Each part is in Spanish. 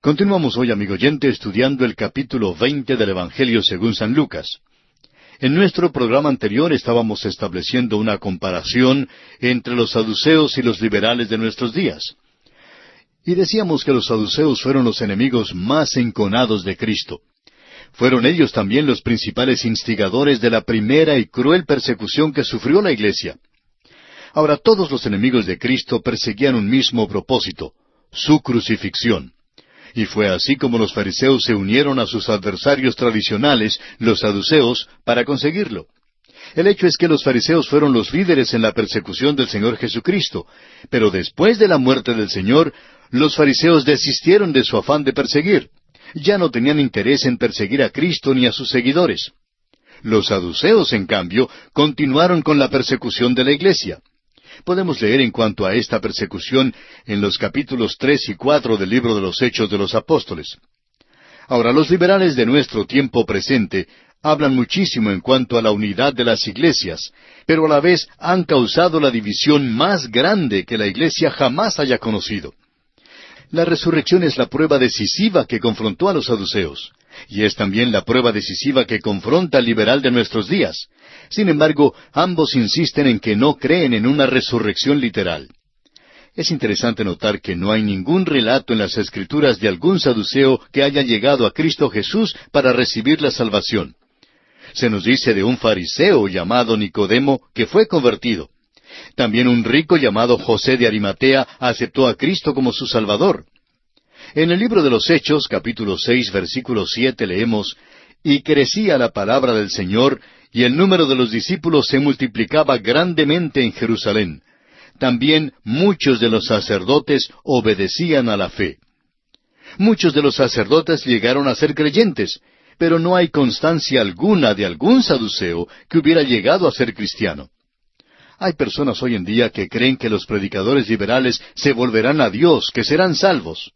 Continuamos hoy, amigo oyente, estudiando el capítulo 20 del Evangelio según San Lucas. En nuestro programa anterior estábamos estableciendo una comparación entre los saduceos y los liberales de nuestros días. Y decíamos que los saduceos fueron los enemigos más enconados de Cristo. Fueron ellos también los principales instigadores de la primera y cruel persecución que sufrió la Iglesia. Ahora, todos los enemigos de Cristo perseguían un mismo propósito, su crucifixión. Y fue así como los fariseos se unieron a sus adversarios tradicionales, los saduceos, para conseguirlo. El hecho es que los fariseos fueron los líderes en la persecución del Señor Jesucristo, pero después de la muerte del Señor, los fariseos desistieron de su afán de perseguir. Ya no tenían interés en perseguir a Cristo ni a sus seguidores. Los saduceos, en cambio, continuaron con la persecución de la Iglesia. Podemos leer en cuanto a esta persecución en los capítulos 3 y 4 del libro de los Hechos de los Apóstoles. Ahora, los liberales de nuestro tiempo presente hablan muchísimo en cuanto a la unidad de las iglesias, pero a la vez han causado la división más grande que la Iglesia jamás haya conocido. La resurrección es la prueba decisiva que confrontó a los saduceos, y es también la prueba decisiva que confronta al liberal de nuestros días. Sin embargo, ambos insisten en que no creen en una resurrección literal. Es interesante notar que no hay ningún relato en las Escrituras de algún saduceo que haya llegado a Cristo Jesús para recibir la salvación. Se nos dice de un fariseo llamado Nicodemo que fue convertido. También un rico llamado José de Arimatea aceptó a Cristo como su Salvador. En el libro de los Hechos, capítulo 6, versículo 7, leemos: «Y crecía la palabra del Señor, y el número de los discípulos se multiplicaba grandemente en Jerusalén. También muchos de los sacerdotes obedecían a la fe». Muchos de los sacerdotes llegaron a ser creyentes, pero no hay constancia alguna de algún saduceo que hubiera llegado a ser cristiano. Hay personas hoy en día que creen que los predicadores liberales se volverán a Dios, que serán salvos.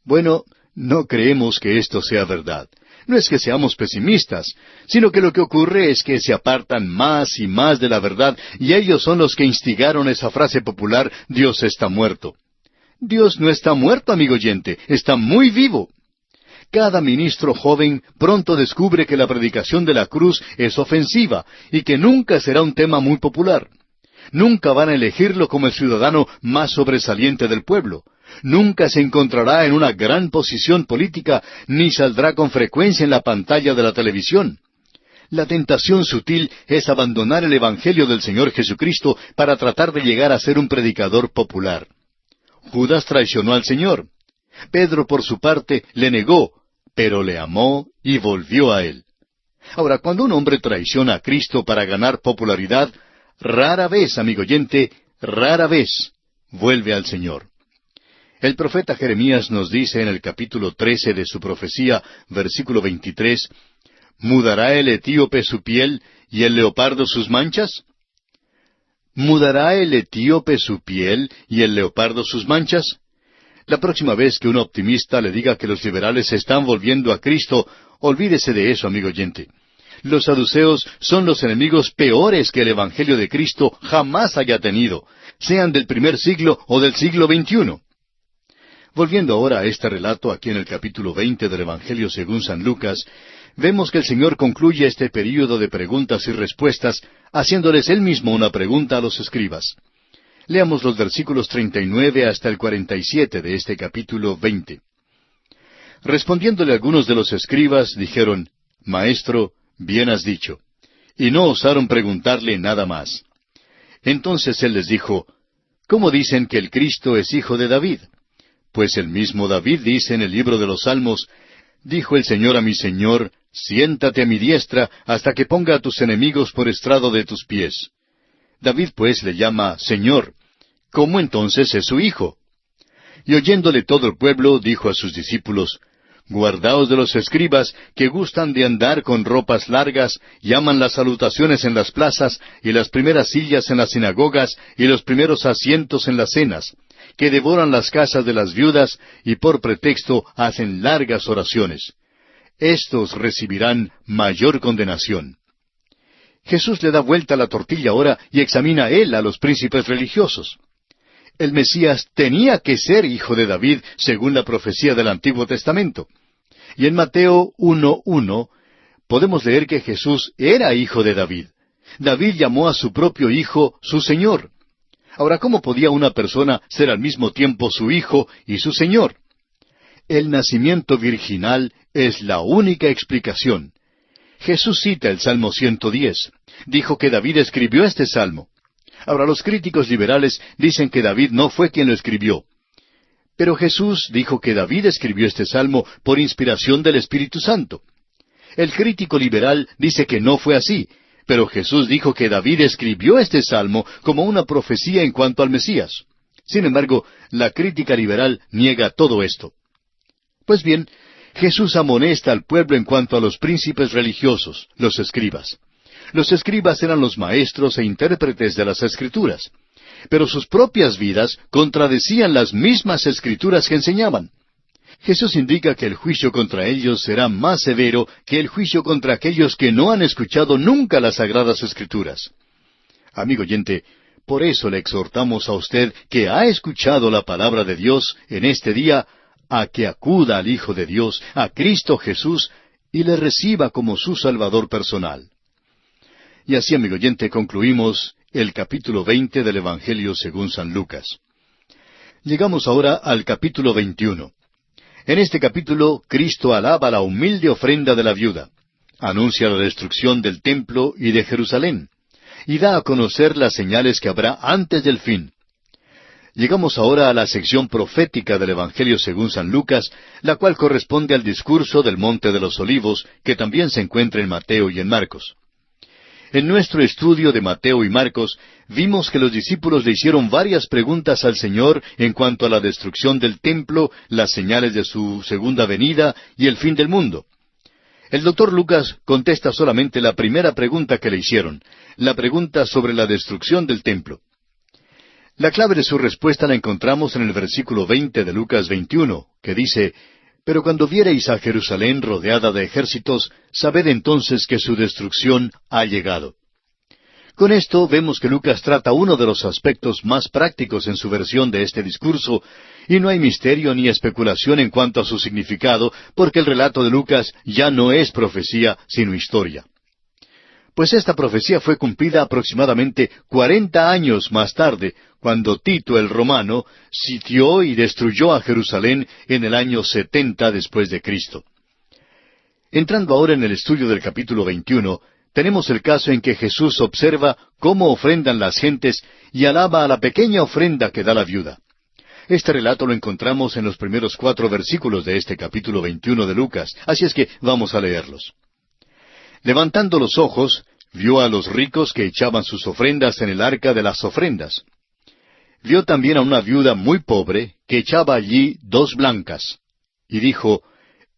Bueno, no creemos que esto sea verdad. No es que seamos pesimistas, sino que lo que ocurre es que se apartan más y más de la verdad, y ellos son los que instigaron esa frase popular: «Dios está muerto». Dios no está muerto, amigo oyente, está muy vivo. Cada ministro joven pronto descubre que la predicación de la cruz es ofensiva y que nunca será un tema muy popular. Nunca van a elegirlo como el ciudadano más sobresaliente del pueblo. Nunca se encontrará en una gran posición política, ni saldrá con frecuencia en la pantalla de la televisión. La tentación sutil es abandonar el Evangelio del Señor Jesucristo para tratar de llegar a ser un predicador popular. Judas traicionó al Señor. Pedro, por su parte, le negó, pero le amó y volvió a Él. Ahora, cuando un hombre traiciona a Cristo para ganar popularidad, rara vez, amigo oyente, rara vez vuelve al Señor. El profeta Jeremías nos dice en el capítulo 13 de su profecía, versículo 23, ¿mudará el etíope su piel y el leopardo sus manchas? ¿Mudará el etíope su piel y el leopardo sus manchas? La próxima vez que un optimista le diga que los liberales se están volviendo a Cristo, olvídese de eso, amigo oyente. Los saduceos son los enemigos peores que el Evangelio de Cristo jamás haya tenido, sean del primer siglo o del siglo XXI. Volviendo ahora a este relato aquí en el capítulo 20 del Evangelio según San Lucas, vemos que el Señor concluye este período de preguntas y respuestas haciéndoles Él mismo una pregunta a los escribas. Leamos los versículos 39 hasta el 47 de este capítulo 20. Respondiéndole algunos de los escribas, dijeron: «Maestro, bien has dicho», y no osaron preguntarle nada más. Entonces Él les dijo: «¿Cómo dicen que el Cristo es hijo de David? Pues el mismo David dice en el libro de los Salmos: Dijo el Señor a mi Señor, siéntate a mi diestra hasta que ponga a tus enemigos por estrado de tus pies. David pues le llama Señor. ¿Cómo entonces es su hijo? Y oyéndole todo el pueblo, dijo a sus discípulos: Guardaos de los escribas que gustan de andar con ropas largas, y aman las salutaciones en las plazas, y las primeras sillas en las sinagogas, y los primeros asientos en las cenas, que devoran las casas de las viudas, y por pretexto hacen largas oraciones. Estos recibirán mayor condenación». Jesús le da vuelta a la tortilla ahora y examina él a los príncipes religiosos. El Mesías tenía que ser hijo de David, según la profecía del Antiguo Testamento. Y en Mateo 1:1 podemos leer que Jesús era hijo de David. David llamó a su propio hijo su Señor. Ahora, ¿cómo podía una persona ser al mismo tiempo su hijo y su Señor? El nacimiento virginal es la única explicación. Jesús cita el Salmo 110. Dijo que David escribió este salmo. Ahora, los críticos liberales dicen que David no fue quien lo escribió. Pero Jesús dijo que David escribió este salmo por inspiración del Espíritu Santo. El crítico liberal dice que no fue así, pero Jesús dijo que David escribió este salmo como una profecía en cuanto al Mesías. Sin embargo, la crítica liberal niega todo esto. Pues bien, Jesús amonesta al pueblo en cuanto a los príncipes religiosos, los escribas. Los escribas eran los maestros e intérpretes de las Escrituras, pero sus propias vidas contradecían las mismas Escrituras que enseñaban. Jesús indica que el juicio contra ellos será más severo que el juicio contra aquellos que no han escuchado nunca las Sagradas Escrituras. Amigo oyente, por eso le exhortamos a usted que ha escuchado la palabra de Dios en este día, a que acuda al Hijo de Dios, a Cristo Jesús, y le reciba como su Salvador personal. Y así, amigo oyente, concluimos el capítulo 20 del Evangelio según San Lucas. Llegamos ahora al capítulo 21. En este capítulo, Cristo alaba la humilde ofrenda de la viuda, anuncia la destrucción del templo y de Jerusalén, y da a conocer las señales que habrá antes del fin. Llegamos ahora a la sección profética del Evangelio según San Lucas, la cual corresponde al discurso del Monte de los Olivos, que también se encuentra en Mateo y en Marcos. En nuestro estudio de Mateo y Marcos, vimos que los discípulos le hicieron varias preguntas al Señor en cuanto a la destrucción del templo, las señales de su segunda venida y el fin del mundo. El doctor Lucas contesta solamente la primera pregunta que le hicieron, la pregunta sobre la destrucción del templo. La clave de su respuesta la encontramos en el versículo 20 de Lucas 21, que dice: «Pero cuando viereis a Jerusalén rodeada de ejércitos, sabed entonces que su destrucción ha llegado». Con esto vemos que Lucas trata uno de los aspectos más prácticos en su versión de este discurso, y no hay misterio ni especulación en cuanto a su significado, porque el relato de Lucas ya no es profecía, sino historia. Pues esta profecía fue cumplida aproximadamente 40 años más tarde, cuando Tito el Romano sitió y destruyó a Jerusalén en el año 70 después de Cristo. Entrando ahora en el estudio del capítulo 21, tenemos el caso en que Jesús observa cómo ofrendan las gentes y alaba a la pequeña ofrenda que da la viuda. Este relato lo encontramos en los primeros 4 versículos de este capítulo 21 de Lucas, así es que vamos a leerlos. Levantando los ojos, vio a los ricos que echaban sus ofrendas en el arca de las ofrendas. Vio también a una viuda muy pobre que echaba allí 2 blancas. Y dijo: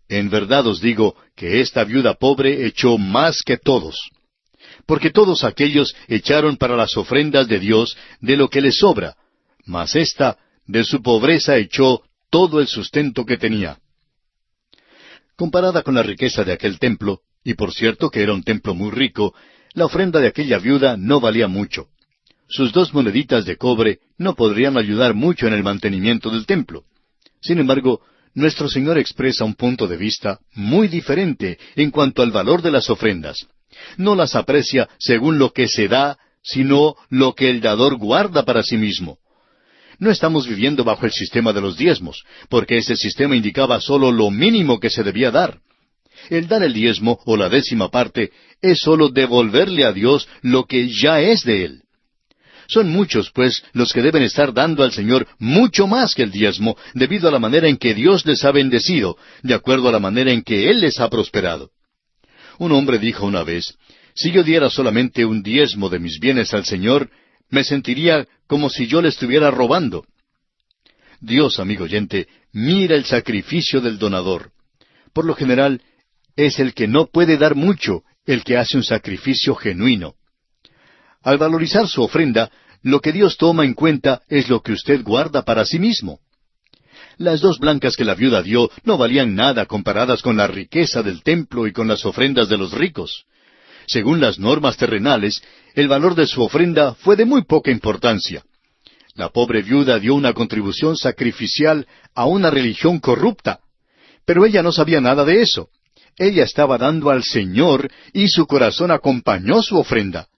«En verdad os digo que esta viuda pobre echó más que todos. Porque todos aquellos echaron para las ofrendas de Dios de lo que les sobra, mas ésta de su pobreza echó todo el sustento que tenía». Comparada con la riqueza de aquel templo, y por cierto que era un templo muy rico, la ofrenda de aquella viuda no valía mucho. Sus 2 moneditas de cobre no podrían ayudar mucho en el mantenimiento del templo. Sin embargo, nuestro Señor expresa un punto de vista muy diferente en cuanto al valor de las ofrendas. No las aprecia según lo que se da, sino lo que el dador guarda para sí mismo. No estamos viviendo bajo el sistema de los diezmos, porque ese sistema indicaba solo lo mínimo que se debía dar. El dar el diezmo o la 10ª parte es solo devolverle a Dios lo que ya es de Él. Son muchos, pues, los que deben estar dando al Señor mucho más que el diezmo, debido a la manera en que Dios les ha bendecido, de acuerdo a la manera en que Él les ha prosperado. Un hombre dijo una vez: «Si yo diera solamente un diezmo de mis bienes al Señor, me sentiría como si yo le estuviera robando». Dios, amigo oyente, mira el sacrificio del donador. Por lo general, es el que no puede dar mucho, el que hace un sacrificio genuino. Al valorizar su ofrenda, lo que Dios toma en cuenta es lo que usted guarda para sí mismo. Las 2 blancas que la viuda dio no valían nada comparadas con la riqueza del templo y con las ofrendas de los ricos. Según las normas terrenales, el valor de su ofrenda fue de muy poca importancia. La pobre viuda dio una contribución sacrificial a una religión corrupta, pero ella no sabía nada de eso. Ella estaba dando al Señor y su corazón acompañó su ofrenda.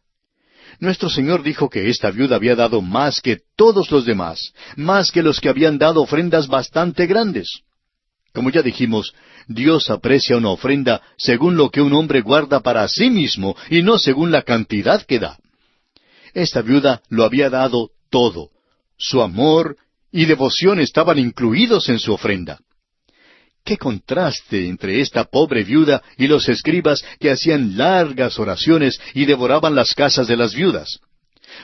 Nuestro Señor dijo que esta viuda había dado más que todos los demás, más que los que habían dado ofrendas bastante grandes. Como ya dijimos, Dios aprecia una ofrenda según lo que un hombre guarda para sí mismo y no según la cantidad que da. Esta viuda lo había dado todo. Su amor y devoción estaban incluidos en su ofrenda. ¡Qué contraste entre esta pobre viuda y los escribas que hacían largas oraciones y devoraban las casas de las viudas!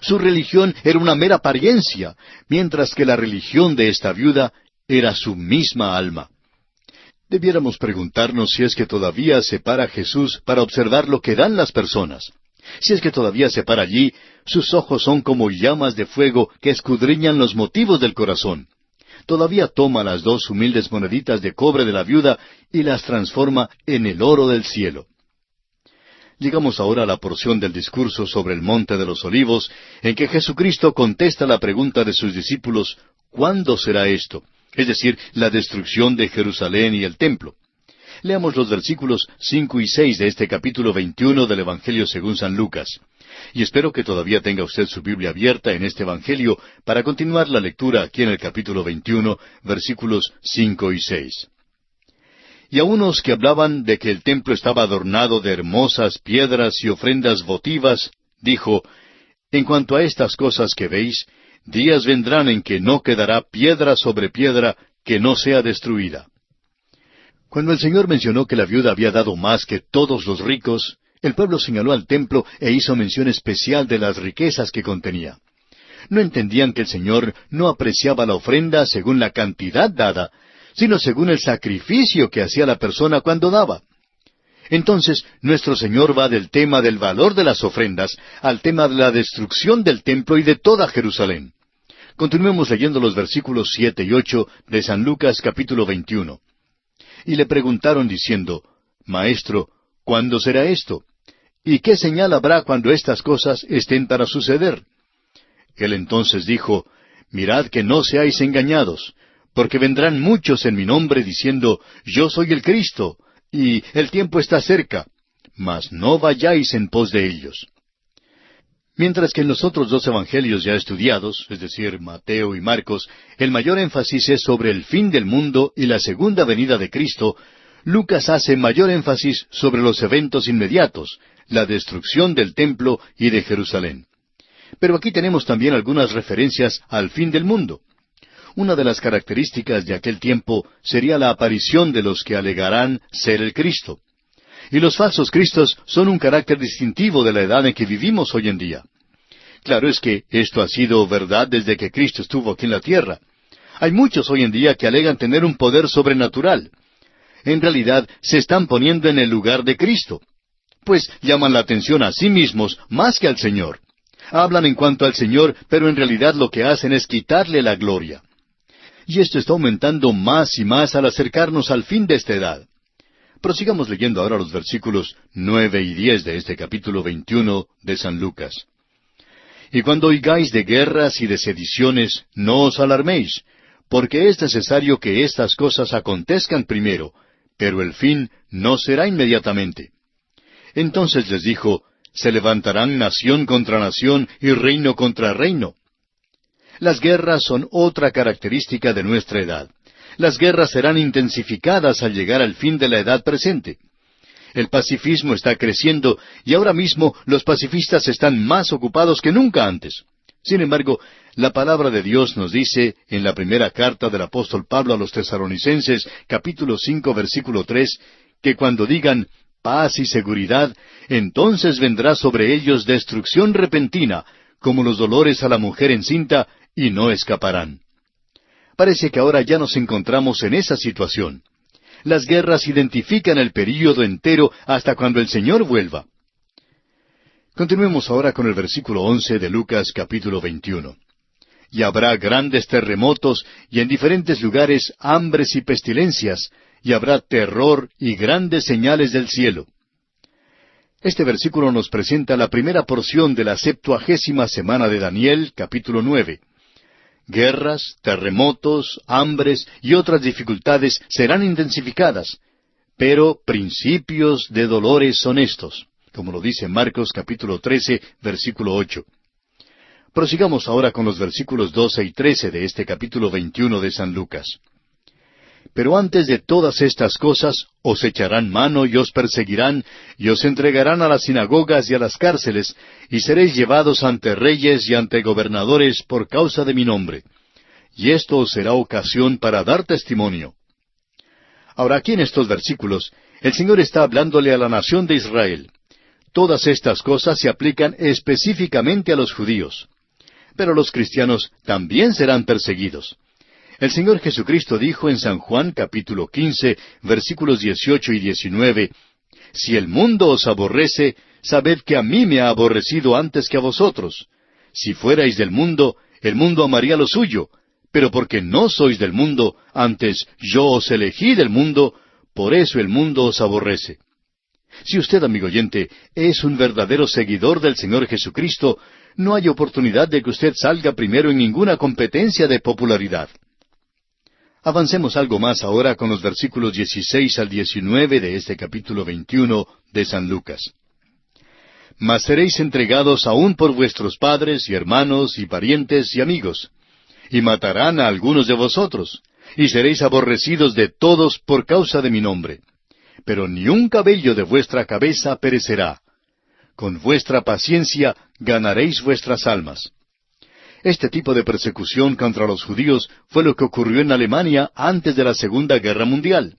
Su religión era una mera apariencia, mientras que la religión de esta viuda era su misma alma. Debiéramos preguntarnos si es que todavía se para Jesús para observar lo que dan las personas. Si es que todavía se para allí, sus ojos son como llamas de fuego que escudriñan los motivos del corazón. Todavía toma las 2 humildes moneditas de cobre de la viuda y las transforma en el oro del cielo. Llegamos ahora a la porción del discurso sobre el Monte de los Olivos, en que Jesucristo contesta la pregunta de sus discípulos, ¿cuándo será esto? Es decir, la destrucción de Jerusalén y el templo. Leamos los versículos 5 y 6 de este capítulo 21 del Evangelio según San Lucas. Y espero que todavía tenga usted su Biblia abierta en este Evangelio para continuar la lectura aquí en el capítulo 21, versículos 5 y 6. Y a unos que hablaban de que el templo estaba adornado de hermosas piedras y ofrendas votivas, dijo, en cuanto a estas cosas que veis, días vendrán en que no quedará piedra sobre piedra que no sea destruida. Cuando el Señor mencionó que la viuda había dado más que todos los ricos, el pueblo señaló al templo e hizo mención especial de las riquezas que contenía. No entendían que el Señor no apreciaba la ofrenda según la cantidad dada, sino según el sacrificio que hacía la persona cuando daba. Entonces, nuestro Señor va del tema del valor de las ofrendas al tema de la destrucción del templo y de toda Jerusalén. Continuemos leyendo los versículos 7 y 8 de San Lucas capítulo 21. Y le preguntaron diciendo, Maestro, ¿cuándo será esto? ¿Y qué señal habrá cuando estas cosas estén para suceder? Él entonces dijo, Mirad que no seáis engañados, porque vendrán muchos en mi nombre diciendo, Yo soy el Cristo, y el tiempo está cerca, mas no vayáis en pos de ellos. Mientras que en los otros 2 evangelios ya estudiados, es decir, Mateo y Marcos, el mayor énfasis es sobre el fin del mundo y la segunda venida de Cristo, Lucas hace mayor énfasis sobre los eventos inmediatos, la destrucción del templo y de Jerusalén. Pero aquí tenemos también algunas referencias al fin del mundo. Una de las características de aquel tiempo sería la aparición de los que alegarán ser el Cristo. Y los falsos cristos son un carácter distintivo de la edad en que vivimos hoy en día. Claro es que esto ha sido verdad desde que Cristo estuvo aquí en la tierra. Hay muchos hoy en día que alegan tener un poder sobrenatural. En realidad se están poniendo en el lugar de Cristo, pues llaman la atención a sí mismos más que al Señor. Hablan en cuanto al Señor, pero en realidad lo que hacen es quitarle la gloria. Y esto está aumentando más y más al acercarnos al fin de esta edad. Prosigamos leyendo ahora los versículos 9 y 10 de este capítulo 21 de San Lucas. Y cuando oigáis de guerras y de sediciones, no os alarméis, porque es necesario que estas cosas acontezcan primero, pero el fin no será inmediatamente. Entonces les dijo, se levantarán nación contra nación y reino contra reino. Las guerras son otra característica de nuestra edad. Las guerras serán intensificadas al llegar al fin de la edad presente. El pacifismo está creciendo y ahora mismo los pacifistas están más ocupados que nunca antes. Sin embargo, la palabra de Dios nos dice en la primera carta del apóstol Pablo a los Tesalonicenses, capítulo 5, versículo 3, que cuando digan paz y seguridad, entonces vendrá sobre ellos destrucción repentina, como los dolores a la mujer encinta, y no escaparán. Parece que ahora ya nos encontramos en esa situación. Las guerras identifican el período entero hasta cuando el Señor vuelva. Continuemos ahora con el versículo 11 de Lucas capítulo 21. Y habrá grandes terremotos y en diferentes lugares hambres y pestilencias, y habrá terror y grandes señales del cielo. Este versículo nos presenta la primera porción de la 70ª semana de Daniel, capítulo 9. Guerras, terremotos, hambres y otras dificultades serán intensificadas, pero principios de dolores son estos, como lo dice Marcos capítulo 13, versículo 8. Prosigamos ahora con los versículos 12 y 13 de este capítulo 21 de San Lucas. Pero antes de todas estas cosas, os echarán mano y os perseguirán, y os entregarán a las sinagogas y a las cárceles, y seréis llevados ante reyes y ante gobernadores por causa de mi nombre. Y esto os será ocasión para dar testimonio. Ahora, aquí en estos versículos, el Señor está hablándole a la nación de Israel. Todas estas cosas se aplican específicamente a los judíos. Pero los cristianos también serán perseguidos. El Señor Jesucristo dijo en San Juan capítulo 15, versículos 18 y 19, Si el mundo os aborrece, sabed que a mí me ha aborrecido antes que a vosotros. Si fuerais del mundo, el mundo amaría lo suyo, pero porque no sois del mundo, antes yo os elegí del mundo, por eso el mundo os aborrece. Si usted, amigo oyente, es un verdadero seguidor del Señor Jesucristo, no hay oportunidad de que usted salga primero en ninguna competencia de popularidad. Avancemos algo más ahora con los versículos 16 al 19 de este capítulo 21 de San Lucas. Mas seréis entregados aún por vuestros padres y hermanos y parientes y amigos, y matarán a algunos de vosotros, y seréis aborrecidos de todos por causa de mi nombre. Pero ni un cabello de vuestra cabeza perecerá. Con vuestra paciencia ganaréis vuestras almas. Este tipo de persecución contra los judíos fue lo que ocurrió en Alemania antes de la Segunda Guerra Mundial.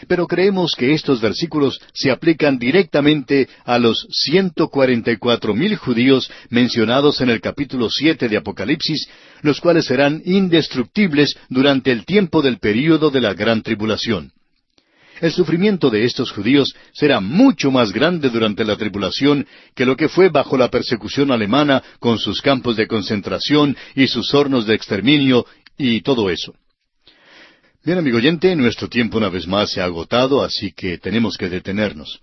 Pero creemos que estos versículos se aplican directamente a los 144,000 judíos mencionados en el capítulo 7 de Apocalipsis, los cuales serán indestructibles durante el tiempo del período de la Gran Tribulación. El sufrimiento de estos judíos será mucho más grande durante la tribulación que lo que fue bajo la persecución alemana con sus campos de concentración y sus hornos de exterminio y todo eso. Bien, amigo oyente, nuestro tiempo una vez más se ha agotado, así que tenemos que detenernos.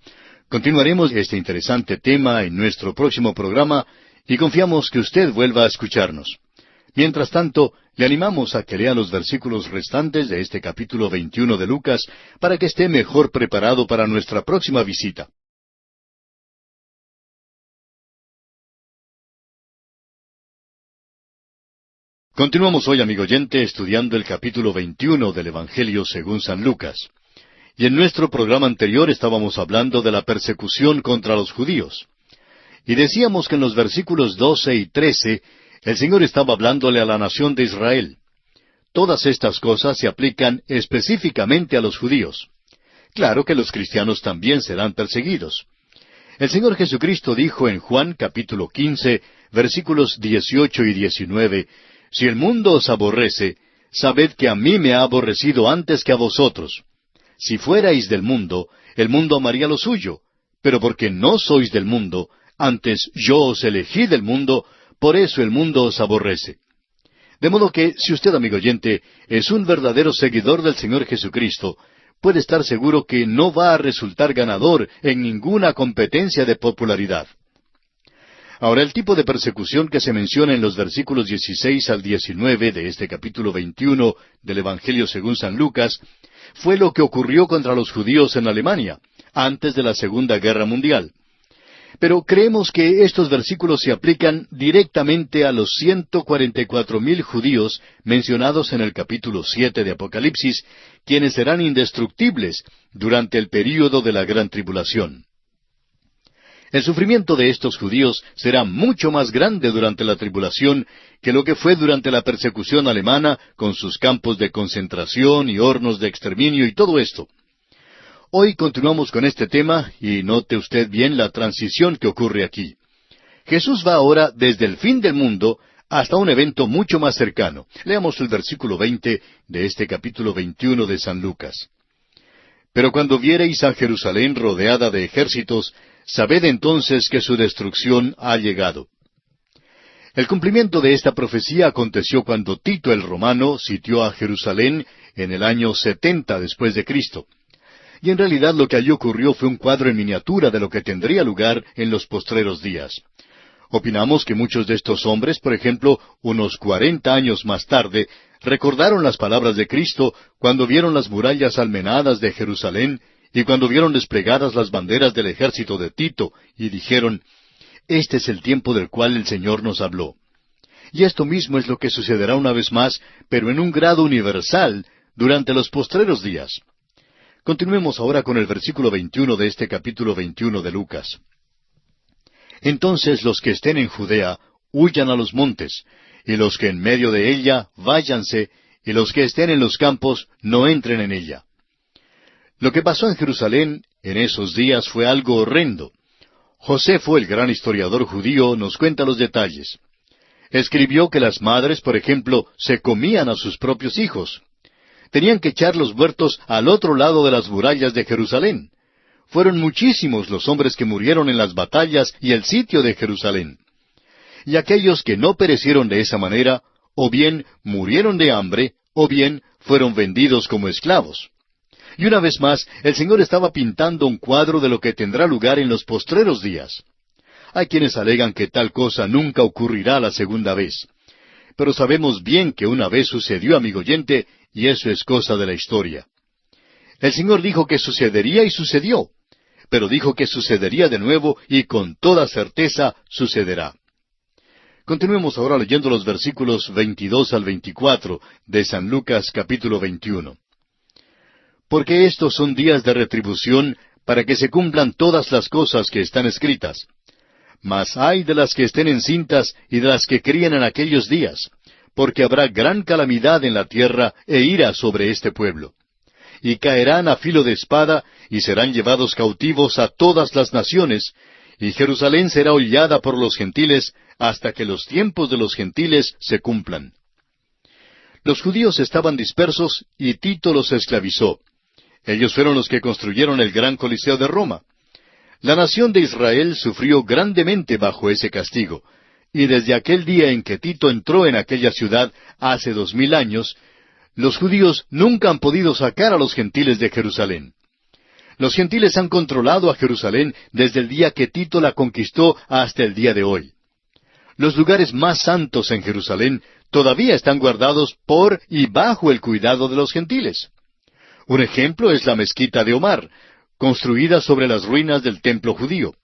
Continuaremos este interesante tema en nuestro próximo programa y confiamos que usted vuelva a escucharnos. Mientras tanto, le animamos a que lea los versículos restantes de este capítulo 21 de Lucas para que esté mejor preparado para nuestra próxima visita. Continuamos hoy, amigo oyente, estudiando el capítulo 21 del Evangelio según San Lucas. Y en nuestro programa anterior estábamos hablando de la persecución contra los judíos. Y decíamos que en los versículos 12 y 13, el Señor estaba hablándole a la nación de Israel. Todas estas cosas se aplican específicamente a los judíos. Claro que los cristianos también serán perseguidos. El Señor Jesucristo dijo en Juan capítulo 15, versículos 18 y 19, Si el mundo os aborrece, sabed que a mí me ha aborrecido antes que a vosotros. Si fuerais del mundo, el mundo amaría lo suyo, pero porque no sois del mundo, antes yo os elegí del mundo, por eso el mundo os aborrece. De modo que, si usted, amigo oyente, es un verdadero seguidor del Señor Jesucristo, puede estar seguro que no va a resultar ganador en ninguna competencia de popularidad. Ahora, el tipo de persecución que se menciona en los versículos 16 al 19 de este capítulo 21 del Evangelio según San Lucas, fue lo que ocurrió contra los judíos en Alemania, antes de la Segunda Guerra Mundial. Pero creemos que estos versículos se aplican directamente a los 144,000 judíos mencionados en el capítulo 7 de Apocalipsis, quienes serán indestructibles durante el período de la Gran Tribulación. El sufrimiento de estos judíos será mucho más grande durante la tribulación que lo que fue durante la persecución alemana con sus campos de concentración y hornos de exterminio y todo esto. Hoy continuamos con este tema y note usted bien la transición que ocurre aquí. Jesús va ahora desde el fin del mundo hasta un evento mucho más cercano. Leamos el versículo 20 de este capítulo 21 de San Lucas. Pero cuando viereis a Jerusalén rodeada de ejércitos, sabed entonces que su destrucción ha llegado. El cumplimiento de esta profecía aconteció cuando Tito el Romano sitió a Jerusalén en el año 70 después de Cristo. Y en realidad lo que allí ocurrió fue un cuadro en miniatura de lo que tendría lugar en los postreros días. Opinamos que muchos de estos hombres, por ejemplo, unos 40 años más tarde, recordaron las palabras de Cristo cuando vieron las murallas almenadas de Jerusalén y cuando vieron desplegadas las banderas del ejército de Tito, y dijeron, «Este es el tiempo del cual el Señor nos habló». Y esto mismo es lo que sucederá una vez más, pero en un grado universal, durante los postreros días. Continuemos ahora con el versículo 21 de este capítulo 21 de Lucas. Entonces los que estén en Judea, huyan a los montes, y los que en medio de ella, váyanse, y los que estén en los campos, no entren en ella. Lo que pasó en Jerusalén en esos días fue algo horrendo. Josefo, el gran historiador judío, nos cuenta los detalles. Escribió que las madres, por ejemplo, se comían a sus propios hijos. Tenían que echar los muertos al otro lado de las murallas de Jerusalén. Fueron muchísimos los hombres que murieron en las batallas y el sitio de Jerusalén. Y aquellos que no perecieron de esa manera, o bien murieron de hambre, o bien fueron vendidos como esclavos. Y una vez más, el Señor estaba pintando un cuadro de lo que tendrá lugar en los postreros días. Hay quienes alegan que tal cosa nunca ocurrirá la segunda vez. Pero sabemos bien que una vez sucedió, amigo oyente, y eso es cosa de la historia. El Señor dijo que sucedería y sucedió, pero dijo que sucedería de nuevo y con toda certeza sucederá. Continuemos ahora leyendo los versículos 22 al 24 de San Lucas capítulo 21. Porque estos son días de retribución para que se cumplan todas las cosas que están escritas. Mas ay de las que estén encintas y de las que críen en aquellos días, porque habrá gran calamidad en la tierra e ira sobre este pueblo. Y caerán a filo de espada, y serán llevados cautivos a todas las naciones, y Jerusalén será hollada por los gentiles, hasta que los tiempos de los gentiles se cumplan. Los judíos estaban dispersos, y Tito los esclavizó. Ellos fueron los que construyeron el gran Coliseo de Roma. La nación de Israel sufrió grandemente bajo ese castigo, y desde aquel día en que Tito entró en aquella ciudad hace 2000 años, los judíos nunca han podido sacar a los gentiles de Jerusalén. Los gentiles han controlado a Jerusalén desde el día que Tito la conquistó hasta el día de hoy. Los lugares más santos en Jerusalén todavía están guardados por y bajo el cuidado de los gentiles. Un ejemplo es la mezquita de Omar, construida sobre las ruinas del templo judío.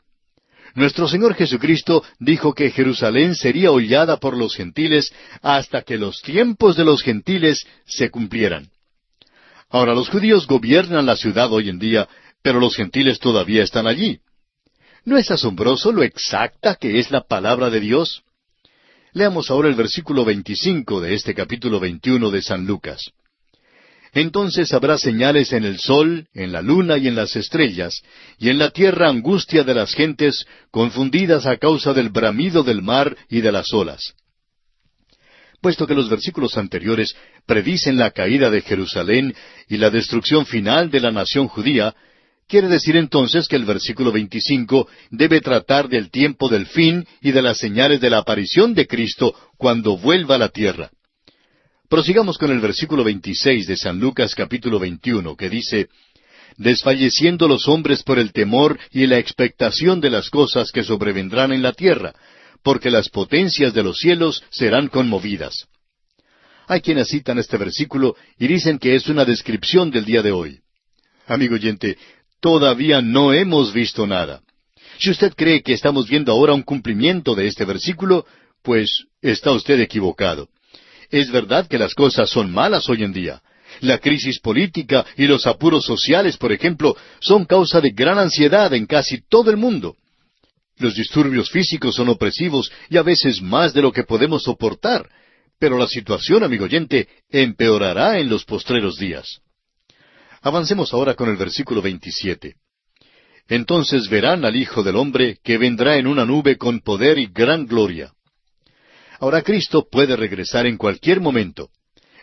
Nuestro Señor Jesucristo dijo que Jerusalén sería hollada por los gentiles hasta que los tiempos de los gentiles se cumplieran. Ahora, los judíos gobiernan la ciudad hoy en día, pero los gentiles todavía están allí. ¿No es asombroso lo exacta que es la palabra de Dios? Leamos ahora el versículo 25 de este capítulo 21 de San Lucas. Entonces habrá señales en el sol, en la luna y en las estrellas, y en la tierra angustia de las gentes, confundidas a causa del bramido del mar y de las olas. Puesto que los versículos anteriores predicen la caída de Jerusalén y la destrucción final de la nación judía, quiere decir entonces que el versículo 25 debe tratar del tiempo del fin y de las señales de la aparición de Cristo cuando vuelva a la tierra. Prosigamos con el versículo 26 de San Lucas capítulo 21, que dice, «Desfalleciendo los hombres por el temor y la expectación de las cosas que sobrevendrán en la tierra, porque las potencias de los cielos serán conmovidas». Hay quienes citan este versículo y dicen que es una descripción del día de hoy. Amigo oyente, todavía no hemos visto nada. Si usted cree que estamos viendo ahora un cumplimiento de este versículo, pues está usted equivocado. Es verdad que las cosas son malas hoy en día. La crisis política y los apuros sociales, por ejemplo, son causa de gran ansiedad en casi todo el mundo. Los disturbios físicos son opresivos y a veces más de lo que podemos soportar. Pero la situación, amigo oyente, empeorará en los postreros días. Avancemos ahora con el versículo 27. Entonces verán al Hijo del Hombre que vendrá en una nube con poder y gran gloria. Ahora Cristo puede regresar en cualquier momento.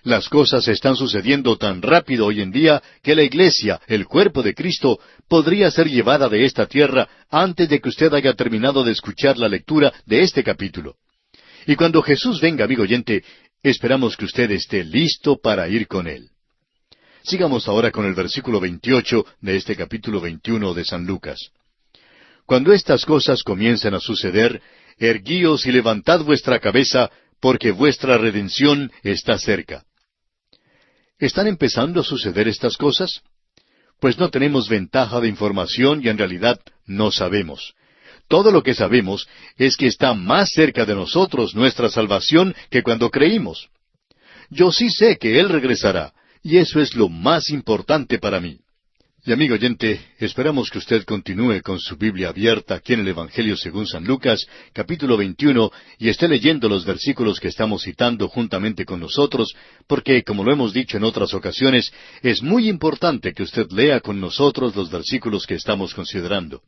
Las cosas están sucediendo tan rápido hoy en día que la iglesia, el cuerpo de Cristo, podría ser llevada de esta tierra antes de que usted haya terminado de escuchar la lectura de este capítulo. Y cuando Jesús venga, amigo oyente, esperamos que usted esté listo para ir con Él. Sigamos ahora con el versículo 28 de este capítulo 21 de San Lucas. Cuando estas cosas comiencen a suceder, erguíos y levantad vuestra cabeza, porque vuestra redención está cerca. ¿Están empezando a suceder estas cosas? Pues no tenemos ventaja de información y en realidad no sabemos. Todo lo que sabemos es que está más cerca de nosotros nuestra salvación que cuando creímos. Yo sí sé que Él regresará, y eso es lo más importante para mí. Y amigo oyente, esperamos que usted continúe con su Biblia abierta aquí en el Evangelio según San Lucas, capítulo 21, y esté leyendo los versículos que estamos citando juntamente con nosotros, porque, como lo hemos dicho en otras ocasiones, es muy importante que usted lea con nosotros los versículos que estamos considerando.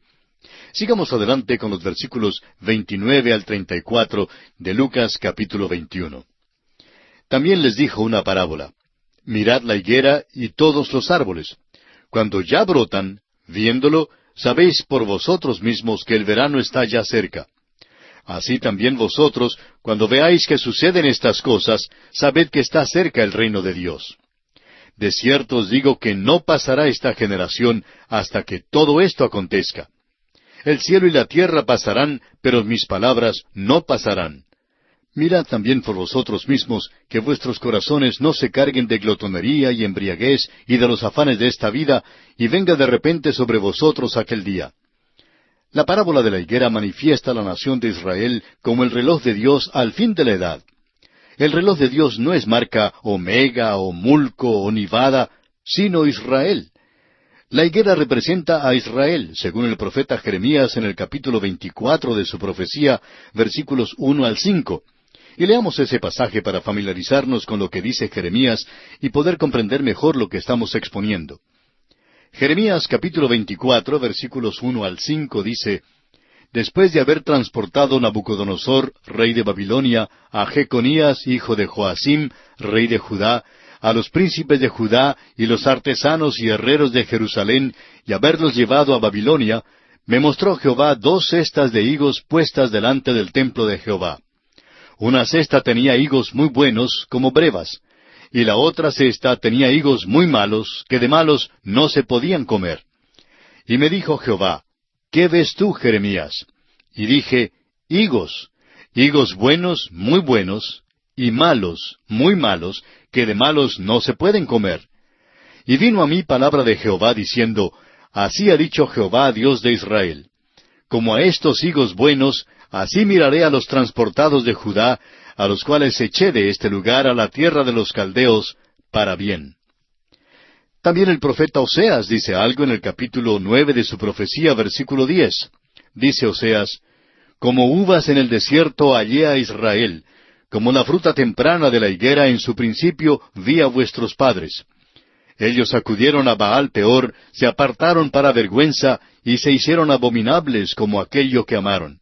Sigamos adelante con los versículos 29 al 34 de Lucas capítulo 21. También les dijo una parábola. Mirad la higuera y todos los árboles. Cuando ya brotan, viéndolo, sabéis por vosotros mismos que el verano está ya cerca. Así también vosotros, cuando veáis que suceden estas cosas, sabed que está cerca el reino de Dios. De cierto os digo que no pasará esta generación hasta que todo esto acontezca. El cielo y la tierra pasarán, pero mis palabras no pasarán. Mirad también por vosotros mismos, que vuestros corazones no se carguen de glotonería y embriaguez y de los afanes de esta vida, y venga de repente sobre vosotros aquel día. La parábola de la higuera manifiesta a la nación de Israel como el reloj de Dios al fin de la edad. El reloj de Dios no es marca Omega o Mulco o Nivada, sino Israel. La higuera representa a Israel, según el profeta Jeremías en el capítulo 24 de su profecía, versículos 1 al 5. Y leamos ese pasaje para familiarizarnos con lo que dice Jeremías y poder comprender mejor lo que estamos exponiendo. Jeremías capítulo 24, versículos 1 al 5 dice, Después de haber transportado Nabucodonosor, rey de Babilonia, a Jeconías, hijo de Joacim, rey de Judá, a los príncipes de Judá y los artesanos y herreros de Jerusalén, y haberlos llevado a Babilonia, me mostró Jehová 2 cestas de higos puestas delante del templo de Jehová. Una cesta tenía higos muy buenos, como brevas, y la otra cesta tenía higos muy malos, que de malos no se podían comer. Y me dijo Jehová, ¿qué ves tú, Jeremías? Y dije, higos, higos buenos, muy buenos, y malos, muy malos, que de malos no se pueden comer. Y vino a mí palabra de Jehová diciendo, Así ha dicho Jehová, Dios de Israel, como a estos higos buenos, así miraré a los transportados de Judá, a los cuales eché de este lugar a la tierra de los caldeos, para bien. También el profeta Oseas dice algo en el capítulo 9 de su profecía, versículo 10. Dice Oseas, Como uvas en el desierto hallé a Israel, como la fruta temprana de la higuera en su principio vi a vuestros padres. Ellos acudieron a Baal Peor, se apartaron para vergüenza, y se hicieron abominables como aquello que amaron.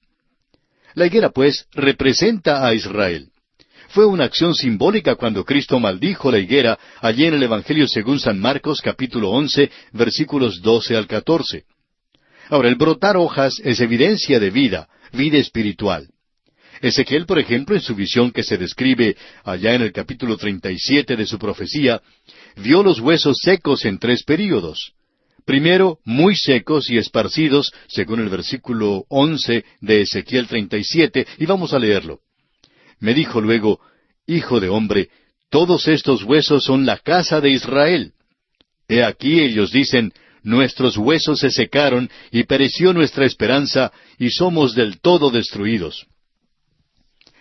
La higuera, pues, representa a Israel. Fue una acción simbólica cuando Cristo maldijo la higuera allí en el Evangelio según San Marcos, capítulo 11, versículos 12 al 14. Ahora, el brotar hojas es evidencia de vida, vida espiritual. Ezequiel, por ejemplo, en su visión que se describe allá en el capítulo 37 de su profecía, vio los huesos secos en 3 períodos. Primero, muy secos y esparcidos, según el versículo 11 de Ezequiel 37, y vamos a leerlo. Me dijo luego, Hijo de hombre, todos estos huesos son la casa de Israel. He aquí ellos dicen, Nuestros huesos se secaron, y pereció nuestra esperanza, y somos del todo destruidos.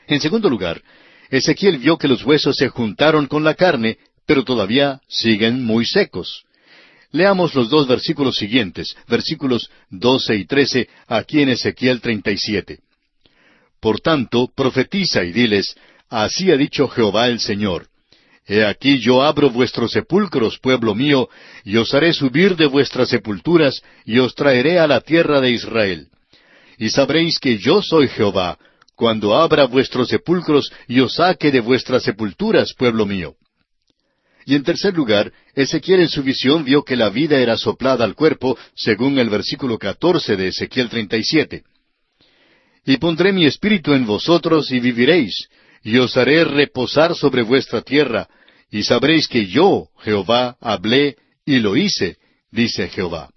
En segundo lugar, Ezequiel vio que los huesos se juntaron con la carne, pero todavía siguen muy secos. Leamos los 2 versículos siguientes, versículos 12 y 13, aquí en Ezequiel 37. Por tanto, profetiza y diles, Así ha dicho Jehová el Señor. He aquí yo abro vuestros sepulcros, pueblo mío, y os haré subir de vuestras sepulturas, y os traeré a la tierra de Israel. Y sabréis que yo soy Jehová, cuando abra vuestros sepulcros, y os saque de vuestras sepulturas, pueblo mío. Y en tercer lugar, Ezequiel en su visión vio que la vida era soplada al cuerpo, según el versículo 14 de Ezequiel 37. Y pondré mi espíritu en vosotros y viviréis, y os haré reposar sobre vuestra tierra, y sabréis que yo, Jehová, hablé y lo hice, dice Jehová.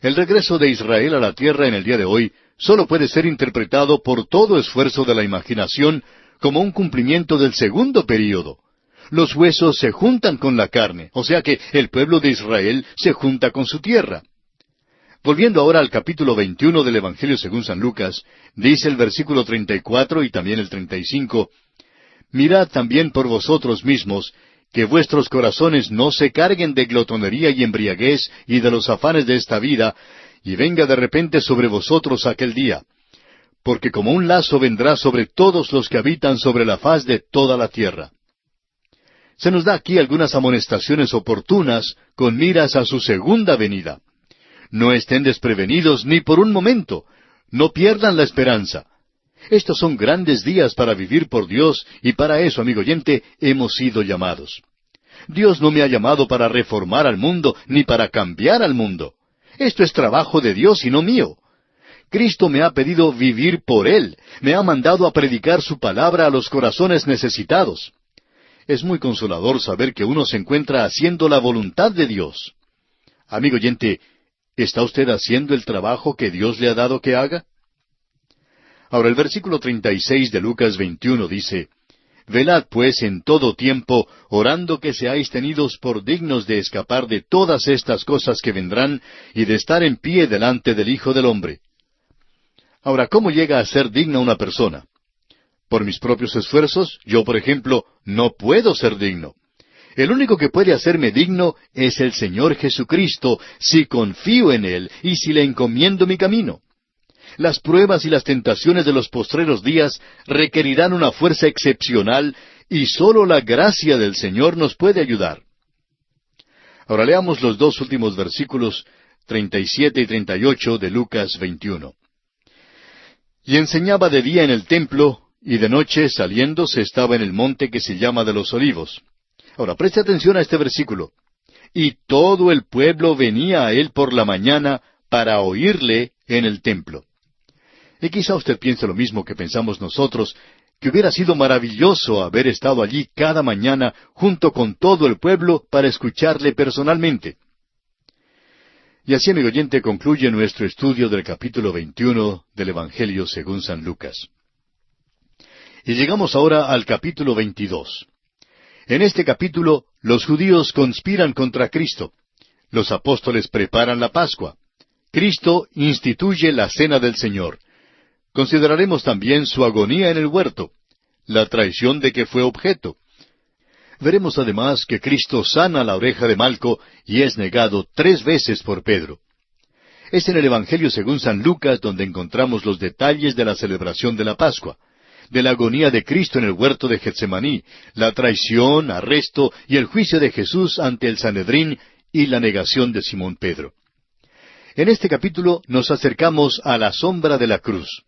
El regreso de Israel a la tierra en el día de hoy solo puede ser interpretado por todo esfuerzo de la imaginación como un cumplimiento del segundo período. Los huesos se juntan con la carne, o sea que el pueblo de Israel se junta con su tierra. Volviendo ahora al capítulo 21 del Evangelio según San Lucas, dice el versículo 34 y también el 35, «Mirad también por vosotros mismos, que vuestros corazones no se carguen de glotonería y embriaguez y de los afanes de esta vida, y venga de repente sobre vosotros aquel día. Porque como un lazo vendrá sobre todos los que habitan sobre la faz de toda la tierra». Se nos da aquí algunas amonestaciones oportunas con miras a su segunda venida. No estén desprevenidos ni por un momento. No pierdan la esperanza. Estos son grandes días para vivir por Dios, y para eso, amigo oyente, hemos sido llamados. Dios no me ha llamado para reformar al mundo, ni para cambiar al mundo. Esto es trabajo de Dios y no mío. Cristo me ha pedido vivir por Él. Me ha mandado a predicar su palabra a los corazones necesitados. Es muy consolador saber que uno se encuentra haciendo la voluntad de Dios. Amigo oyente, ¿está usted haciendo el trabajo que Dios le ha dado que haga? Ahora el versículo 36 de Lucas 21 dice, «Velad pues en todo tiempo, orando que seáis tenidos por dignos de escapar de todas estas cosas que vendrán, y de estar en pie delante del Hijo del Hombre». Ahora, ¿cómo llega a ser digna una persona? Por mis propios esfuerzos, yo, por ejemplo, no puedo ser digno. El único que puede hacerme digno es el Señor Jesucristo, si confío en Él y si le encomiendo mi camino. Las pruebas y las tentaciones de los postreros días requerirán una fuerza excepcional y sólo la gracia del Señor nos puede ayudar. Ahora leamos los dos últimos versículos, 37 y 38 de Lucas 21. «Y enseñaba de día en el templo, y de noche, saliendo, se estaba en el monte que se llama de los Olivos». Ahora, preste atención a este versículo. «Y todo el pueblo venía a él por la mañana para oírle en el templo». Y quizá usted piense lo mismo que pensamos nosotros, que hubiera sido maravilloso haber estado allí cada mañana junto con todo el pueblo para escucharle personalmente. Y así, amigo oyente, concluye nuestro estudio del capítulo 21 del Evangelio según San Lucas. Y llegamos ahora al capítulo 22. En este capítulo, los judíos conspiran contra Cristo. Los apóstoles preparan la Pascua. Cristo instituye la Cena del Señor. Consideraremos también su agonía en el huerto, la traición de que fue objeto. Veremos además que Cristo sana la oreja de Malco y es negado 3 veces por Pedro. Es en el Evangelio según San Lucas donde encontramos los detalles de la celebración de la Pascua, de la agonía de Cristo en el huerto de Getsemaní, la traición, arresto y el juicio de Jesús ante el Sanedrín y la negación de Simón Pedro. En este capítulo nos acercamos a la sombra de la cruz.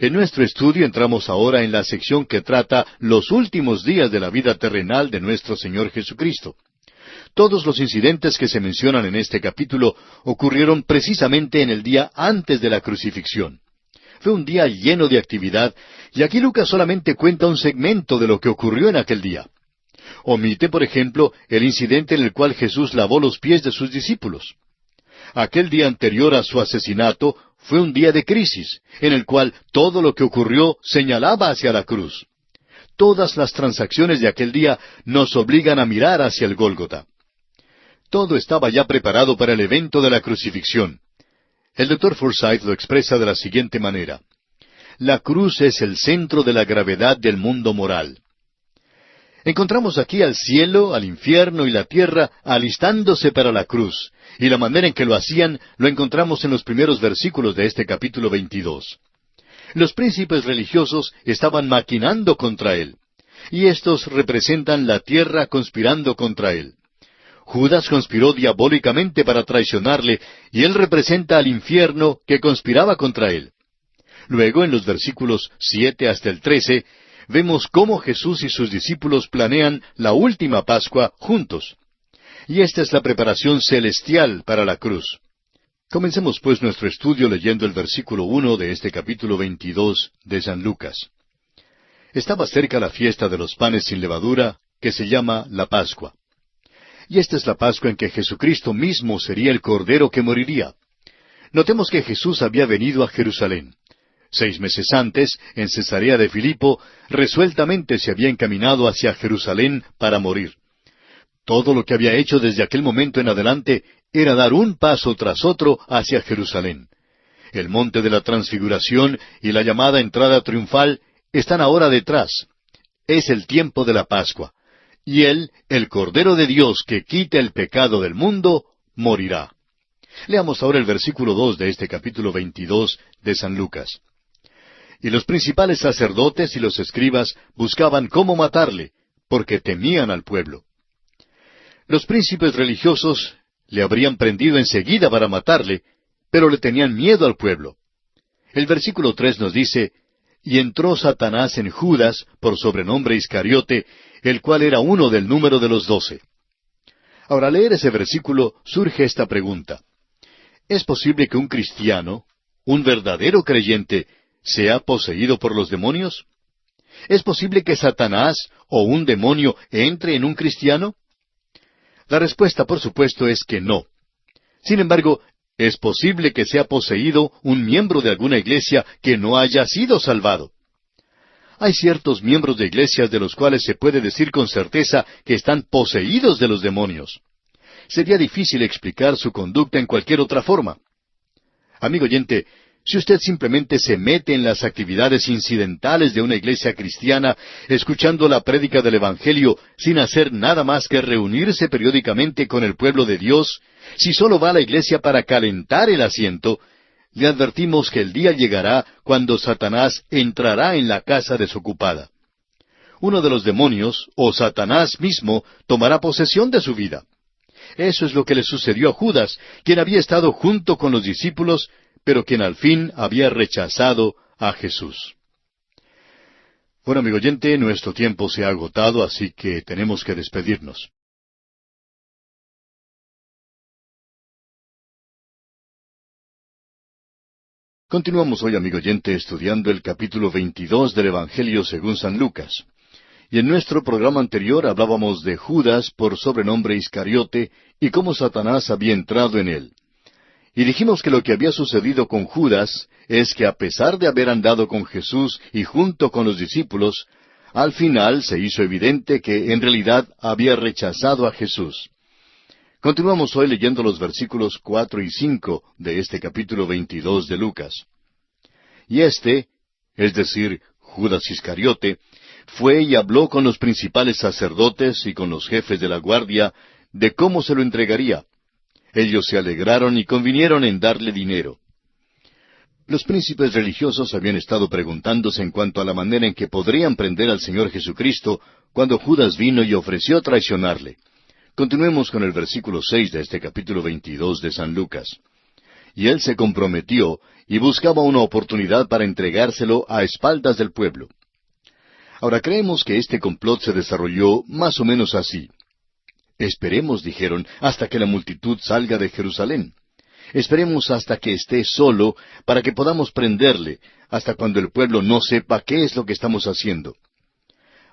En nuestro estudio entramos ahora en la sección que trata los últimos días de la vida terrenal de nuestro Señor Jesucristo. Todos los incidentes que se mencionan en este capítulo ocurrieron precisamente en el día antes de la crucifixión. Fue un día lleno de actividad, y aquí Lucas solamente cuenta un segmento de lo que ocurrió en aquel día. Omite, por ejemplo, el incidente en el cual Jesús lavó los pies de sus discípulos. Aquel día anterior a su asesinato fue un día de crisis, en el cual todo lo que ocurrió señalaba hacia la cruz. Todas las transacciones de aquel día nos obligan a mirar hacia el Gólgota. Todo estaba ya preparado para el evento de la crucifixión. El Dr. Forsyth lo expresa de la siguiente manera: la cruz es el centro de la gravedad del mundo moral. Encontramos aquí al cielo, al infierno y la tierra alistándose para la cruz, y la manera en que lo hacían lo encontramos en los primeros versículos de este capítulo 22. Los príncipes religiosos estaban maquinando contra él, y estos representan la tierra conspirando contra él. Judas conspiró diabólicamente para traicionarle, y él representa al infierno que conspiraba contra él. Luego, en los versículos 7 hasta el 13, vemos cómo Jesús y sus discípulos planean la última Pascua juntos. Y esta es la preparación celestial para la cruz. Comencemos pues nuestro estudio leyendo el versículo 1 de este capítulo 22 de San Lucas. Estaba cerca la fiesta de los panes sin levadura, que se llama la Pascua. Y esta es la Pascua en que Jesucristo mismo sería el Cordero que moriría. Notemos que Jesús había venido a Jerusalén. 6 meses antes, en Cesarea de Filipo, resueltamente se había encaminado hacia Jerusalén para morir. Todo lo que había hecho desde aquel momento en adelante era dar un paso tras otro hacia Jerusalén. El monte de la Transfiguración y la llamada entrada triunfal están ahora detrás. Es el tiempo de la Pascua. Y Él, el Cordero de Dios que quita el pecado del mundo, morirá. Leamos ahora el versículo 2 de este capítulo 22 de San Lucas. Y los principales sacerdotes y los escribas buscaban cómo matarle, porque temían al pueblo. Los príncipes religiosos le habrían prendido enseguida para matarle, pero le tenían miedo al pueblo. El versículo 3 nos dice, y entró Satanás en Judas, por sobrenombre Iscariote, el cual era uno del número de los 12. Ahora, al leer ese versículo, surge esta pregunta. ¿Es posible que un cristiano, un verdadero creyente, sea poseído por los demonios? ¿Es posible que Satanás o un demonio entre en un cristiano? La respuesta, por supuesto, es que no. Sin embargo, es posible que sea poseído un miembro de alguna iglesia que no haya sido salvado. Hay ciertos miembros de iglesias de los cuales se puede decir con certeza que están poseídos de los demonios. Sería difícil explicar su conducta en cualquier otra forma. Amigo oyente, si usted simplemente se mete en las actividades incidentales de una iglesia cristiana, escuchando la prédica del Evangelio sin hacer nada más que reunirse periódicamente con el pueblo de Dios, si solo va a la iglesia para calentar el asiento, le advertimos que el día llegará cuando Satanás entrará en la casa desocupada. Uno de los demonios, o Satanás mismo, tomará posesión de su vida. Eso es lo que le sucedió a Judas, quien había estado junto con los discípulos, pero quien al fin había rechazado a Jesús. Bueno, amigo oyente, nuestro tiempo se ha agotado, así que tenemos que despedirnos. Continuamos hoy, amigo oyente, estudiando el capítulo 22 del Evangelio según San Lucas. Y en nuestro programa anterior hablábamos de Judas, por sobrenombre Iscariote, y cómo Satanás había entrado en él. Y dijimos que lo que había sucedido con Judas es que a pesar de haber andado con Jesús y junto con los discípulos, al final se hizo evidente que en realidad había rechazado a Jesús. Continuamos hoy leyendo los versículos 4 y 5 de este capítulo 22 de Lucas. Y este, es decir, Judas Iscariote, fue y habló con los principales sacerdotes y con los jefes de la guardia de cómo se lo entregaría. Ellos se alegraron y convinieron en darle dinero. Los príncipes religiosos habían estado preguntándose en cuanto a la manera en que podrían prender al Señor Jesucristo cuando Judas vino y ofreció traicionarle. Continuemos con el versículo 6 de este capítulo 22 de San Lucas. Y él se comprometió y buscaba una oportunidad para entregárselo a espaldas del pueblo. Ahora creemos que este complot se desarrolló más o menos así. Esperemos, dijeron, hasta que la multitud salga de Jerusalén. Esperemos hasta que esté solo para que podamos prenderle, hasta cuando el pueblo no sepa qué es lo que estamos haciendo.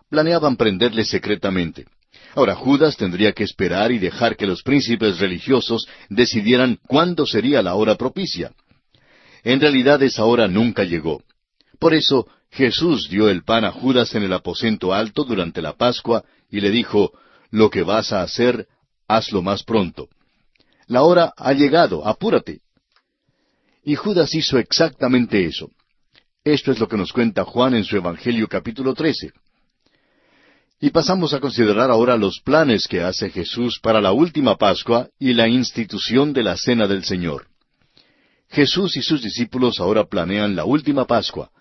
Planeaban prenderle secretamente. Ahora Judas tendría que esperar y dejar que los príncipes religiosos decidieran cuándo sería la hora propicia. En realidad esa hora nunca llegó. Por eso Jesús dio el pan a Judas en el aposento alto durante la Pascua y le dijo, lo que vas a hacer, hazlo más pronto. La hora ha llegado, apúrate. Y Judas hizo exactamente eso. Esto es lo que nos cuenta Juan en su Evangelio capítulo 13. Y pasamos a considerar ahora los planes que hace Jesús para la última Pascua y la institución de la Cena del Señor. Jesús y sus discípulos ahora planean la última Pascua.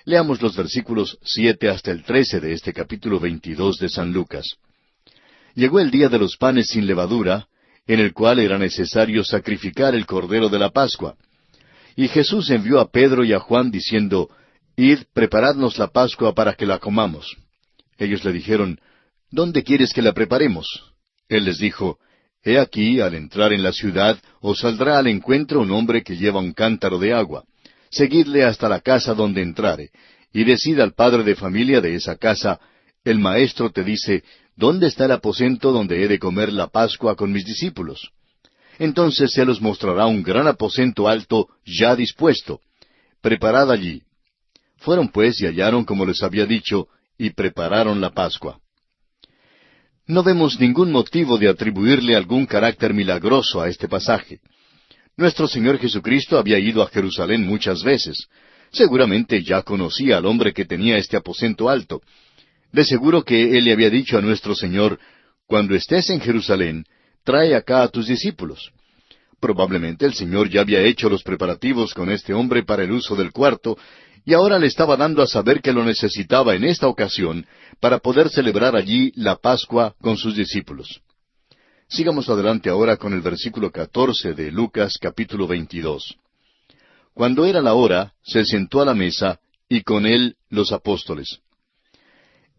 Leamos los versículos 7 hasta el 13 de este capítulo 22 de San Lucas. Llegó el día de los panes sin levadura, en el cual era necesario sacrificar el cordero de la Pascua. Y Jesús envió a Pedro y a Juan diciendo, Id, preparadnos la Pascua para que la comamos. Ellos le dijeron, ¿dónde quieres que la preparemos? Él les dijo, He aquí, al entrar en la ciudad, os saldrá al encuentro un hombre que lleva un cántaro de agua. Seguidle hasta la casa donde entrare, y decid al padre de familia de esa casa, el maestro te dice, ¿dónde está el aposento donde he de comer la Pascua con mis discípulos? entonces Él os mostrará un gran aposento alto ya dispuesto. Preparad allí. Fueron pues y hallaron como les había dicho, y prepararon la Pascua. No vemos ningún motivo de atribuirle algún carácter milagroso a este pasaje. Nuestro Señor Jesucristo había ido a Jerusalén muchas veces. Seguramente ya conocía al hombre que tenía este aposento alto. De seguro que Él le había dicho a nuestro Señor, cuando estés en Jerusalén, trae acá a tus discípulos. Probablemente el Señor ya había hecho los preparativos con este hombre para el uso del cuarto, y ahora le estaba dando a saber que lo necesitaba en esta ocasión para poder celebrar allí la Pascua con sus discípulos. Sigamos adelante ahora con el versículo 14 de Lucas capítulo 22. Cuando era la hora, se sentó a la mesa, y con él los apóstoles.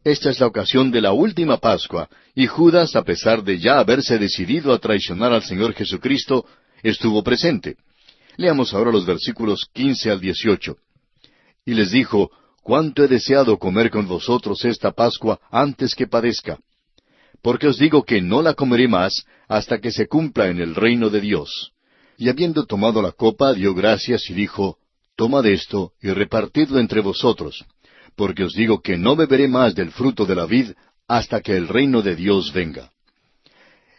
Esta es la ocasión de la última Pascua, y Judas, a pesar de ya haberse decidido a traicionar al Señor Jesucristo, estuvo presente. Leamos ahora los versículos 15 al 18. Y les dijo, «Cuánto he deseado comer con vosotros esta Pascua antes que padezca. Porque os digo que no la comeré más hasta que se cumpla en el reino de Dios». Y habiendo tomado la copa, dio gracias y dijo, «Tomad esto y repartidlo entre vosotros, porque os digo que no beberé más del fruto de la vid hasta que el reino de Dios venga».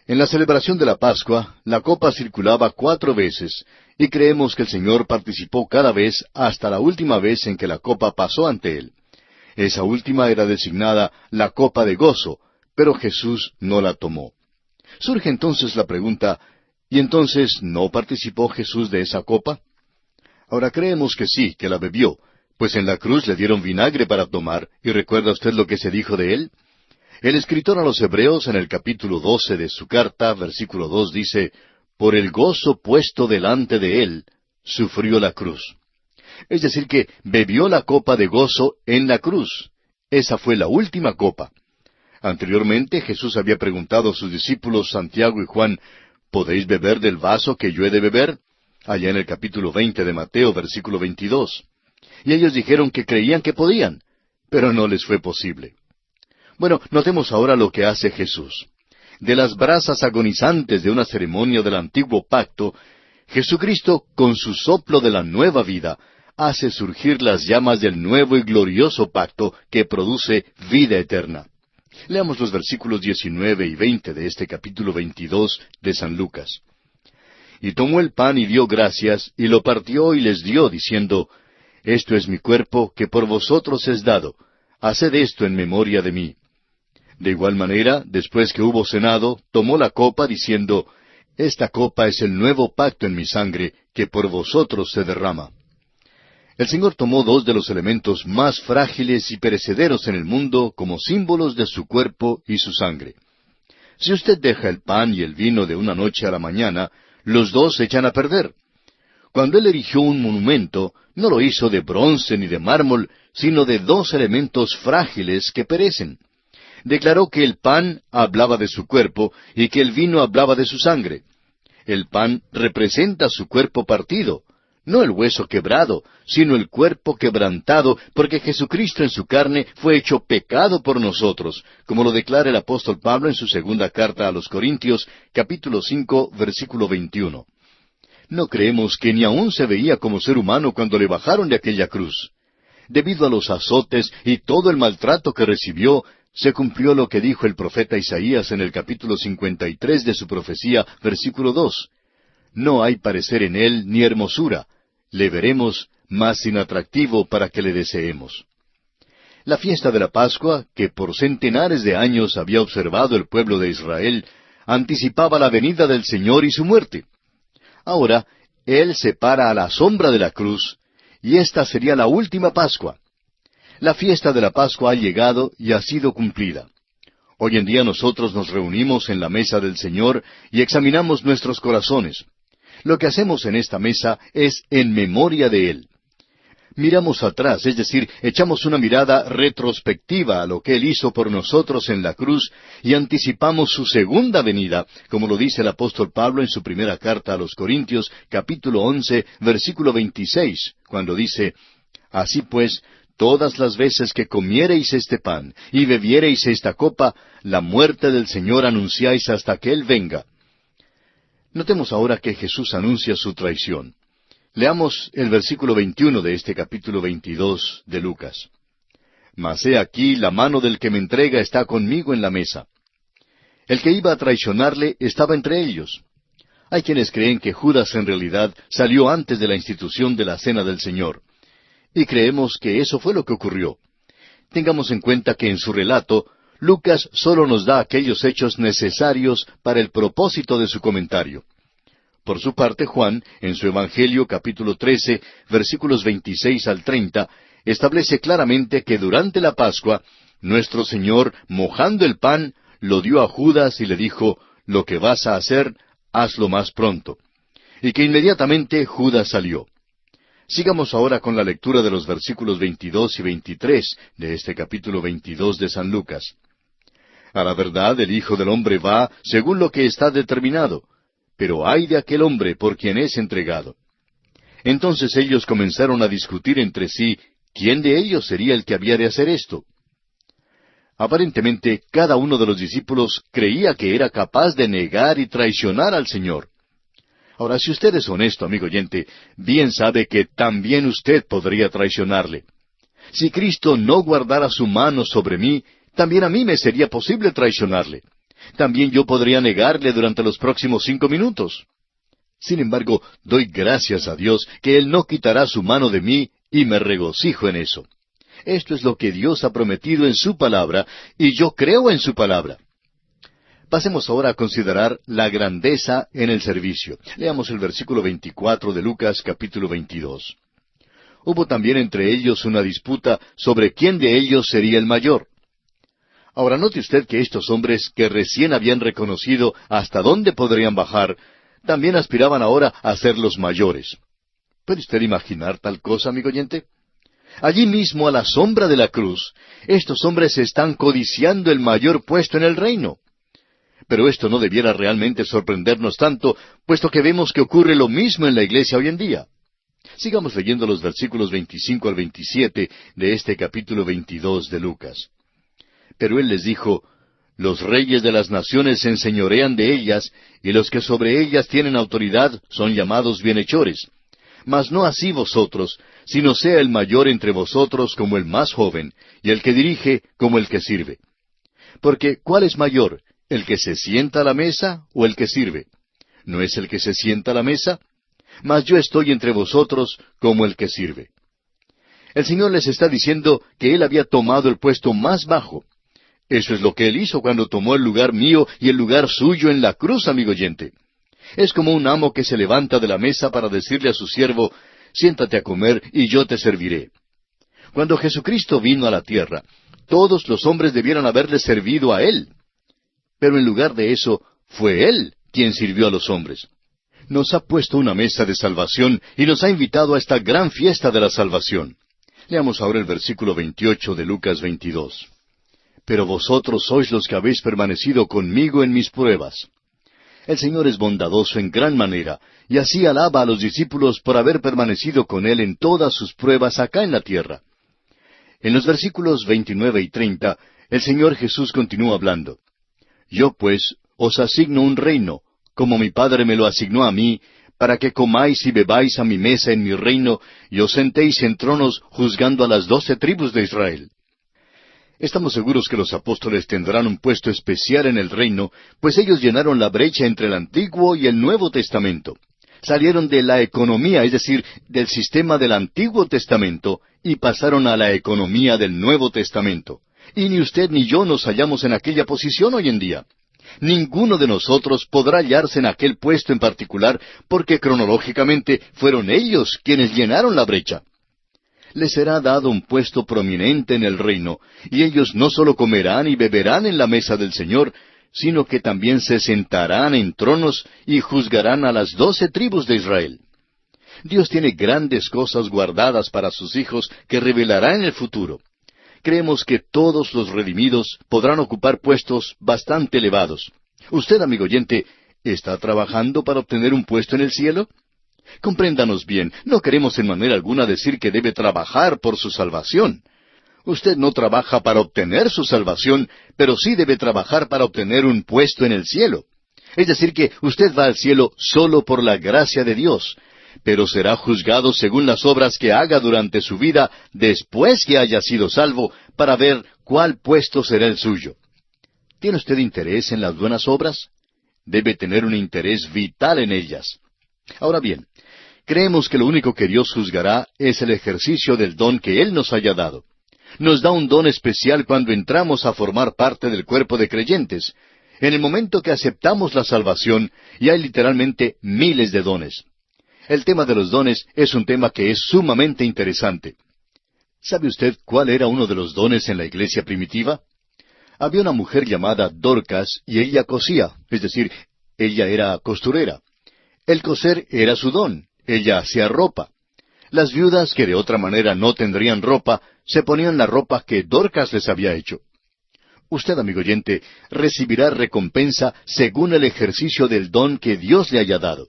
En la celebración de la Pascua, la copa circulaba 4 veces, y creemos que el Señor participó cada vez hasta la última vez en que la copa pasó ante Él. Esa última era designada la copa de gozo, pero Jesús no la tomó. Surge entonces la pregunta, ¿y entonces no participó Jesús de esa copa? Ahora creemos que sí, que la bebió, pues en la cruz le dieron vinagre para tomar, y ¿recuerda usted lo que se dijo de él? El escritor a los Hebreos en el capítulo 12 de su carta, versículo 2, dice, «Por el gozo puesto delante de él, sufrió la cruz». Es decir, que bebió la copa de gozo en la cruz. Esa fue la última copa. Anteriormente Jesús había preguntado a sus discípulos Santiago y Juan, ¿podéis beber del vaso que yo he de beber? Allá en el capítulo 20 de Mateo, versículo 22. Y ellos dijeron que creían que podían, pero no les fue posible. Bueno, notemos ahora lo que hace Jesús. De las brasas agonizantes de una ceremonia del antiguo pacto, Jesucristo, con su soplo de la nueva vida, hace surgir las llamas del nuevo y glorioso pacto que produce vida eterna. Leamos los versículos 19 y 20 de este capítulo 22 de San Lucas. «Y tomó el pan y dio gracias, y lo partió y les dio, diciendo, Esto es mi cuerpo, que por vosotros es dado. Haced esto en memoria de mí. De igual manera, después que hubo cenado, tomó la copa, diciendo, Esta copa es el nuevo pacto en mi sangre, que por vosotros se derrama». El Señor tomó 2 de los elementos más frágiles y perecederos en el mundo como símbolos de su cuerpo y su sangre. Si usted deja el pan y el vino de una noche a la mañana, los 2 se echan a perder. Cuando Él erigió un monumento, no lo hizo de bronce ni de mármol, sino de 2 elementos frágiles que perecen. Declaró que el pan hablaba de su cuerpo y que el vino hablaba de su sangre. El pan representa su cuerpo partido, no el hueso quebrado, sino el cuerpo quebrantado, porque Jesucristo en su carne fue hecho pecado por nosotros, como lo declara el apóstol Pablo en su segunda carta a los Corintios, capítulo 5, versículo 21. No creemos que ni aún se veía como ser humano cuando le bajaron de aquella cruz. Debido a los azotes y todo el maltrato que recibió, se cumplió lo que dijo el profeta Isaías en el capítulo 53 de su profecía, versículo 2. No hay parecer en él ni hermosura. Le veremos, mas sin atractivo para que le deseemos. La fiesta de la Pascua, que por centenares de años había observado el pueblo de Israel, anticipaba la venida del Señor y su muerte. Ahora, Él se para a la sombra de la cruz, y esta sería la última Pascua. La fiesta de la Pascua ha llegado y ha sido cumplida. Hoy en día nosotros nos reunimos en la mesa del Señor y examinamos nuestros corazones. Lo que hacemos en esta mesa es en memoria de Él. Miramos atrás, es decir, echamos una mirada retrospectiva a lo que Él hizo por nosotros en la cruz y anticipamos su segunda venida, como lo dice el apóstol Pablo en su primera carta a los Corintios, capítulo 11, versículo 26, cuando dice, «Así pues, todas las veces que comiereis este pan y bebiereis esta copa, la muerte del Señor anunciáis hasta que Él venga». Notemos ahora que Jesús anuncia su traición. Leamos el versículo 21 de este capítulo 22 de Lucas. Mas he aquí, la mano del que me entrega está conmigo en la mesa. El que iba a traicionarle estaba entre ellos. Hay quienes creen que Judas en realidad salió antes de la institución de la Cena del Señor. Y creemos que eso fue lo que ocurrió. Tengamos en cuenta que en su relato, Lucas solo nos da aquellos hechos necesarios para el propósito de su comentario. Por su parte, Juan, en su Evangelio capítulo 13, versículos 26 al 30, establece claramente que durante la Pascua, nuestro Señor, mojando el pan, lo dio a Judas y le dijo, lo que vas a hacer, hazlo más pronto. Y que inmediatamente Judas salió. Sigamos ahora con la lectura de los versículos 22 y 23 de este capítulo 22 de San Lucas. A la verdad, el Hijo del Hombre va según lo que está determinado, pero ay de aquel hombre por quien es entregado. Entonces ellos comenzaron a discutir entre sí quién de ellos sería el que había de hacer esto. Aparentemente, cada uno de los discípulos creía que era capaz de negar y traicionar al Señor. Ahora, si usted es honesto, amigo oyente, bien sabe que también usted podría traicionarle. Si Cristo no guardara su mano sobre mí, también a mí me sería posible traicionarle. También yo podría negarle durante los próximos 5 minutos. Sin embargo, doy gracias a Dios que Él no quitará su mano de mí y me regocijo en eso. Esto es lo que Dios ha prometido en su palabra, y yo creo en su palabra. Pasemos ahora a considerar la grandeza en el servicio. Leamos el versículo 24 de Lucas capítulo 22. Hubo también entre ellos una disputa sobre quién de ellos sería el mayor. Ahora note usted que estos hombres que recién habían reconocido hasta dónde podrían bajar, también aspiraban ahora a ser los mayores. ¿Puede usted imaginar tal cosa, amigo oyente? Allí mismo, a la sombra de la cruz, estos hombres están codiciando el mayor puesto en el reino. Pero esto no debiera realmente sorprendernos tanto, puesto que vemos que ocurre lo mismo en la iglesia hoy en día. Sigamos leyendo los versículos 25 al 27 de este capítulo 22 de Lucas. Pero él les dijo, los reyes de las naciones se enseñorean de ellas, y los que sobre ellas tienen autoridad son llamados bienhechores. Mas no así vosotros, sino sea el mayor entre vosotros como el más joven, y el que dirige como el que sirve. Porque, ¿cuál es mayor, el que se sienta a la mesa o el que sirve? ¿No es el que se sienta a la mesa? Mas yo estoy entre vosotros como el que sirve. El Señor les está diciendo que Él había tomado el puesto más bajo. Eso es lo que Él hizo cuando tomó el lugar mío y el lugar suyo en la cruz, amigo oyente. Es como un amo que se levanta de la mesa para decirle a su siervo, siéntate a comer y yo te serviré. Cuando Jesucristo vino a la tierra, todos los hombres debieran haberle servido a Él. Pero en lugar de eso, fue Él quien sirvió a los hombres. Nos ha puesto una mesa de salvación y nos ha invitado a esta gran fiesta de la salvación. Leamos ahora el versículo 28 de Lucas 22. Pero vosotros sois los que habéis permanecido conmigo en mis pruebas. El Señor es bondadoso en gran manera, y así alaba a los discípulos por haber permanecido con Él en todas sus pruebas acá en la tierra. En los versículos 29 y 30, el Señor Jesús continúa hablando. Yo pues os asigno un reino, como mi Padre me lo asignó a mí, para que comáis y bebáis a mi mesa en mi reino, y os sentéis en tronos juzgando a las 12 tribus de Israel. Estamos seguros que los apóstoles tendrán un puesto especial en el reino, pues ellos llenaron la brecha entre el Antiguo y el Nuevo Testamento. Salieron de la economía, es decir, del sistema del Antiguo Testamento, y pasaron a la economía del Nuevo Testamento. Y ni usted ni yo nos hallamos en aquella posición hoy en día. Ninguno de nosotros podrá hallarse en aquel puesto en particular, porque cronológicamente fueron ellos quienes llenaron la brecha. Les será dado un puesto prominente en el reino, y ellos no solo comerán y beberán en la mesa del Señor, sino que también se sentarán en tronos y juzgarán a las 12 tribus de Israel. Dios tiene grandes cosas guardadas para sus hijos que revelará en el futuro. Creemos que todos los redimidos podrán ocupar puestos bastante elevados. Usted, amigo oyente, ¿está trabajando para obtener un puesto en el cielo? Compréndanos bien, no queremos en manera alguna decir que debe trabajar por su salvación. Usted no trabaja para obtener su salvación, pero sí debe trabajar para obtener un puesto en el cielo. Es decir, que usted va al cielo solo por la gracia de Dios, pero será juzgado según las obras que haga durante su vida después que haya sido salvo, para ver cuál puesto será el suyo. ¿Tiene usted interés en las buenas obras? Debe tener un interés vital en ellas. Ahora bien, creemos que lo único que Dios juzgará es el ejercicio del don que Él nos haya dado. Nos da un don especial cuando entramos a formar parte del cuerpo de creyentes, en el momento que aceptamos la salvación, y hay literalmente miles de dones. El tema de los dones es un tema que es sumamente interesante. ¿Sabe usted cuál era uno de los dones en la iglesia primitiva? Había una mujer llamada Dorcas y ella cosía, es decir, ella era costurera. El coser era su don, ella hacía ropa. Las viudas que de otra manera no tendrían ropa, se ponían la ropa que Dorcas les había hecho. Usted, amigo oyente, recibirá recompensa según el ejercicio del don que Dios le haya dado.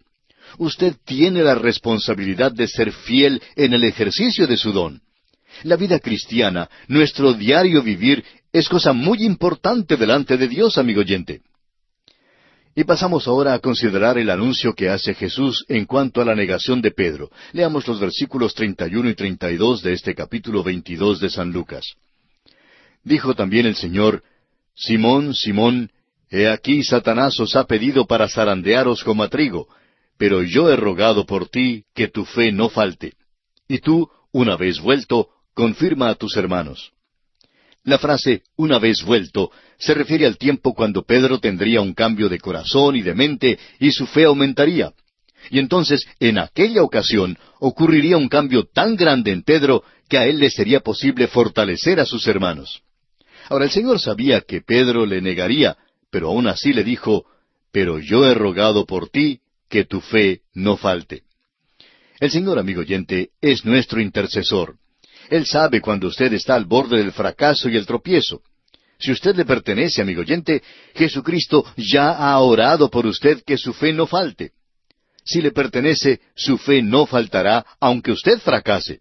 Usted tiene la responsabilidad de ser fiel en el ejercicio de su don. La vida cristiana, nuestro diario vivir, es cosa muy importante delante de Dios, amigo oyente. Y pasamos ahora a considerar el anuncio que hace Jesús en cuanto a la negación de Pedro. Leamos los versículos 31 y 32 de este capítulo 22 de San Lucas. Dijo también el Señor: Simón, Simón, he aquí Satanás os ha pedido para zarandearos como a trigo, pero yo he rogado por ti que tu fe no falte. Y tú, una vez vuelto, confirma a tus hermanos. La frase «una vez vuelto» se refiere al tiempo cuando Pedro tendría un cambio de corazón y de mente y su fe aumentaría. Y entonces, en aquella ocasión, ocurriría un cambio tan grande en Pedro que a él le sería posible fortalecer a sus hermanos. Ahora, el Señor sabía que Pedro le negaría, pero aún así le dijo: «Pero yo he rogado por ti que tu fe no falte». El Señor, amigo oyente, es nuestro intercesor. Él sabe cuando usted está al borde del fracaso y el tropiezo. Si usted le pertenece, amigo oyente, Jesucristo ya ha orado por usted que su fe no falte. Si le pertenece, su fe no faltará, aunque usted fracase.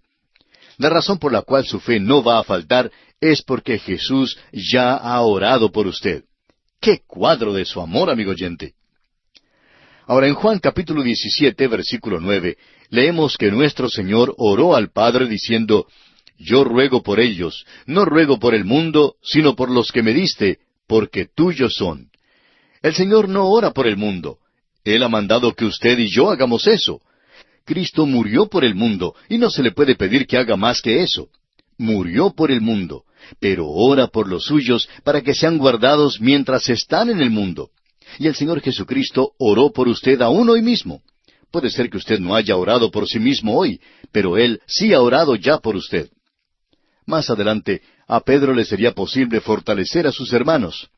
La razón por la cual su fe no va a faltar es porque Jesús ya ha orado por usted. ¡Qué cuadro de su amor, amigo oyente! Ahora, en Juan capítulo 17, versículo 9, leemos que nuestro Señor oró al Padre diciendo: «Yo ruego por ellos, no ruego por el mundo, sino por los que me diste, porque tuyos son». El Señor no ora por el mundo. Él ha mandado que usted y yo hagamos eso. Cristo murió por el mundo, y no se le puede pedir que haga más que eso. Murió por el mundo, pero ora por los suyos para que sean guardados mientras están en el mundo. Y el Señor Jesucristo oró por usted aún hoy mismo. Puede ser que usted no haya orado por sí mismo hoy, pero Él sí ha orado ya por usted. Más adelante, a Pedro le sería posible fortalecer a sus hermanos.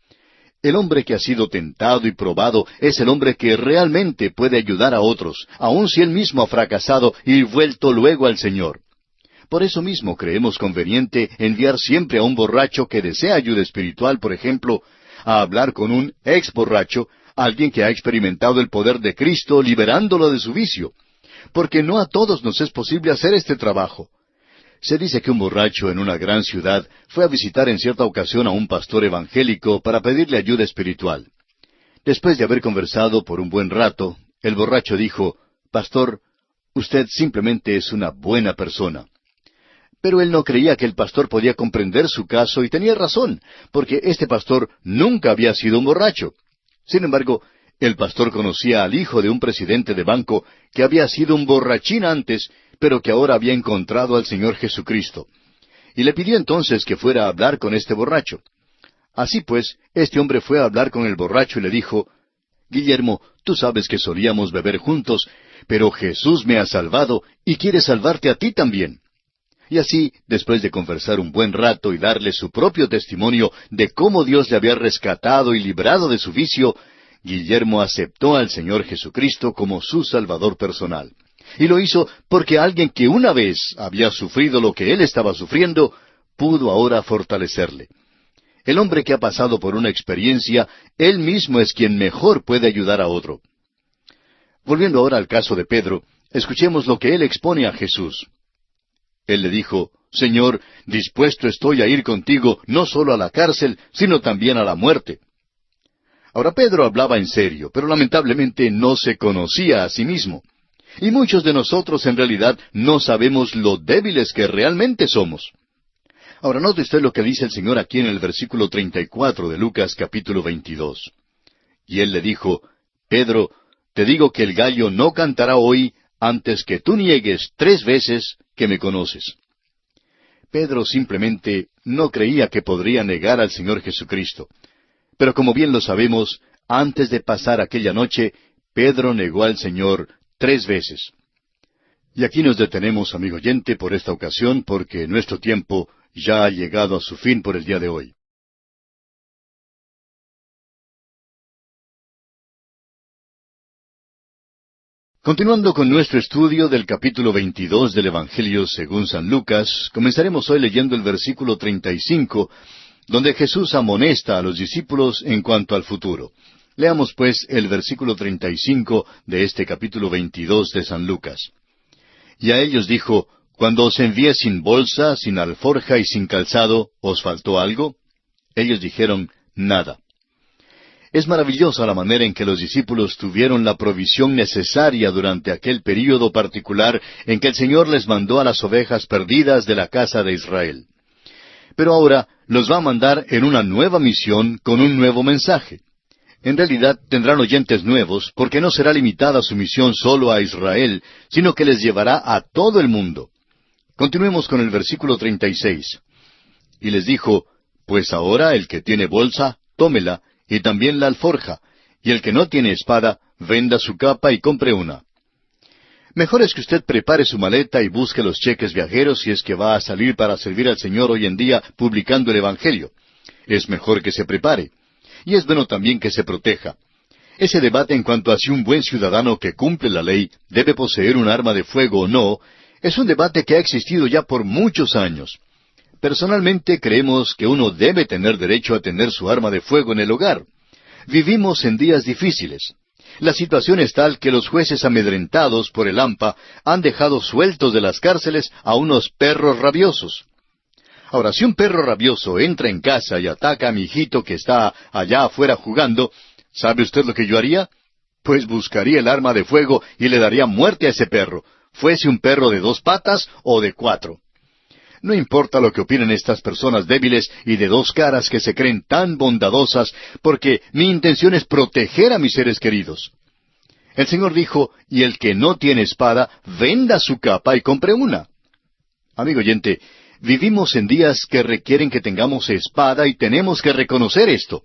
El hombre que ha sido tentado y probado es el hombre que realmente puede ayudar a otros, aun si él mismo ha fracasado y vuelto luego al Señor. Por eso mismo creemos conveniente enviar siempre a un borracho que desea ayuda espiritual, por ejemplo, a hablar con un ex borracho, alguien que ha experimentado el poder de Cristo liberándolo de su vicio, porque no a todos nos es posible hacer este trabajo. Se dice que un borracho en una gran ciudad fue a visitar en cierta ocasión a un pastor evangélico para pedirle ayuda espiritual. Después de haber conversado por un buen rato, el borracho dijo: «Pastor, usted simplemente es una buena persona». Pero él no creía que el pastor podía comprender su caso, y tenía razón, porque este pastor nunca había sido un borracho. Sin embargo, el pastor conocía al hijo de un presidente de banco que había sido un borrachín antes, pero que ahora había encontrado al Señor Jesucristo. Y le pidió entonces que fuera a hablar con este borracho. Así pues, este hombre fue a hablar con el borracho y le dijo: «Guillermo, tú sabes que solíamos beber juntos, pero Jesús me ha salvado y quiere salvarte a ti también». Y así, después de conversar un buen rato y darle su propio testimonio de cómo Dios le había rescatado y librado de su vicio, Guillermo aceptó al Señor Jesucristo como su Salvador personal. Y lo hizo porque alguien que una vez había sufrido lo que él estaba sufriendo, pudo ahora fortalecerle. El hombre que ha pasado por una experiencia, él mismo es quien mejor puede ayudar a otro. Volviendo ahora al caso de Pedro, escuchemos lo que él expone a Jesús. Él le dijo: «Señor, dispuesto estoy a ir contigo no solo a la cárcel, sino también a la muerte». Ahora Pedro hablaba en serio, pero lamentablemente no se conocía a sí mismo. Y muchos de nosotros en realidad no sabemos lo débiles que realmente somos. Ahora note usted lo que dice el Señor aquí en el versículo 34 de Lucas capítulo 22. Y él le dijo, Pedro, te digo que el gallo no cantará hoy antes que tú niegues 3 veces que me conoces. Pedro simplemente no creía que podría negar al Señor Jesucristo. Pero como bien lo sabemos, antes de pasar aquella noche, Pedro negó al Señor 3 veces. Y aquí nos detenemos, amigo oyente, por esta ocasión, porque nuestro tiempo ya ha llegado a su fin por el día de hoy. Continuando con nuestro estudio del capítulo 22 del Evangelio según San Lucas, comenzaremos hoy leyendo el versículo 35, donde Jesús amonesta a los discípulos en cuanto al futuro. Leamos pues el versículo 35 de este capítulo 22 de San Lucas. Y a ellos dijo, cuando os envié sin bolsa, sin alforja y sin calzado, ¿os faltó algo? Ellos dijeron, nada. Es maravillosa la manera en que los discípulos tuvieron la provisión necesaria durante aquel período particular en que el Señor les mandó a las ovejas perdidas de la casa de Israel. Pero ahora los va a mandar en una nueva misión con un nuevo mensaje. En realidad tendrán oyentes nuevos, porque no será limitada su misión solo a Israel, sino que les llevará a todo el mundo. Continuemos con el versículo 36. Y les dijo, pues ahora el que tiene bolsa, tómela, y también la alforja, y el que no tiene espada, venda su capa y compre una. Mejor es que usted prepare su maleta y busque los cheques viajeros si es que va a salir para servir al Señor hoy en día publicando el Evangelio. Es mejor que se prepare. Y es bueno también que se proteja. Ese debate en cuanto a si un buen ciudadano que cumple la ley debe poseer un arma de fuego o no, es un debate que ha existido ya por muchos años. Personalmente creemos que uno debe tener derecho a tener su arma de fuego en el hogar. Vivimos en días difíciles. La situación es tal que los jueces amedrentados por el hampa han dejado sueltos de las cárceles a unos perros rabiosos. Ahora, si un perro rabioso entra en casa y ataca a mi hijito que está allá afuera jugando, ¿sabe usted lo que yo haría? Pues buscaría el arma de fuego y le daría muerte a ese perro, fuese un perro de 2 patas o de 4. No importa lo que opinen estas personas débiles y de 2 caras que se creen tan bondadosas, porque mi intención es proteger a mis seres queridos. El Señor dijo, y el que no tiene espada, venda su capa y compre una. Amigo oyente, vivimos en días que requieren que tengamos espada y tenemos que reconocer esto.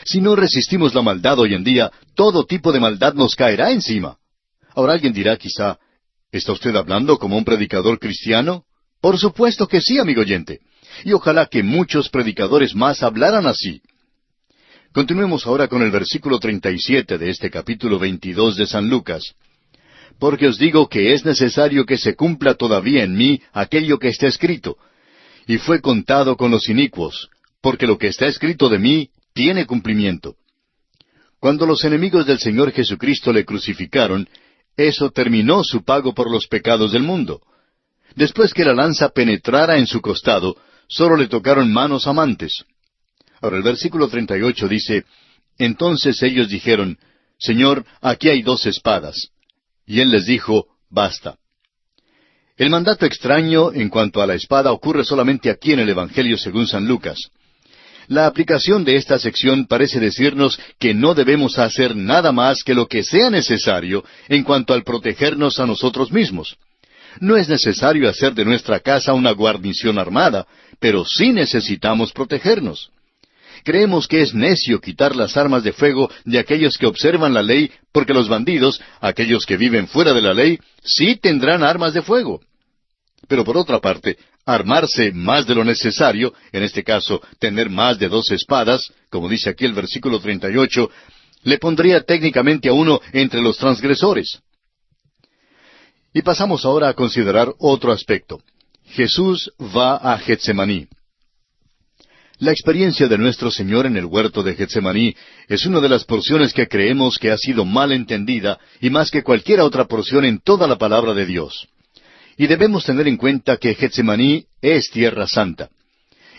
Si no resistimos la maldad hoy en día, todo tipo de maldad nos caerá encima. Ahora alguien dirá quizá, ¿está usted hablando como un predicador cristiano? Por supuesto que sí, amigo oyente. Y ojalá que muchos predicadores más hablaran así. Continuemos ahora con el versículo 37 de este capítulo 22 de San Lucas. Porque os digo que es necesario que se cumpla todavía en mí aquello que está escrito. Y fue contado con los inicuos, porque lo que está escrito de mí tiene cumplimiento. Cuando los enemigos del Señor Jesucristo le crucificaron, eso terminó su pago por los pecados del mundo. Después que la lanza penetrara en su costado, solo le tocaron manos amantes. Ahora el versículo 38 dice, entonces ellos dijeron, Señor, aquí hay 2 espadas. Y él les dijo, basta. El mandato extraño en cuanto a la espada ocurre solamente aquí en el Evangelio según San Lucas. La aplicación de esta sección parece decirnos que no debemos hacer nada más que lo que sea necesario en cuanto al protegernos a nosotros mismos. No es necesario hacer de nuestra casa una guarnición armada, pero sí necesitamos protegernos. Creemos que es necio quitar las armas de fuego de aquellos que observan la ley, porque los bandidos, aquellos que viven fuera de la ley, sí tendrán armas de fuego. Pero por otra parte, armarse más de lo necesario, en este caso, tener más de 2 espadas, como dice aquí el versículo 38, le pondría técnicamente a uno entre los transgresores. Y pasamos ahora a considerar otro aspecto. Jesús va a Getsemaní. La experiencia de nuestro Señor en el huerto de Getsemaní es una de las porciones que creemos que ha sido mal entendida y más que cualquier otra porción en toda la palabra de Dios. Y debemos tener en cuenta que Getsemaní es tierra santa.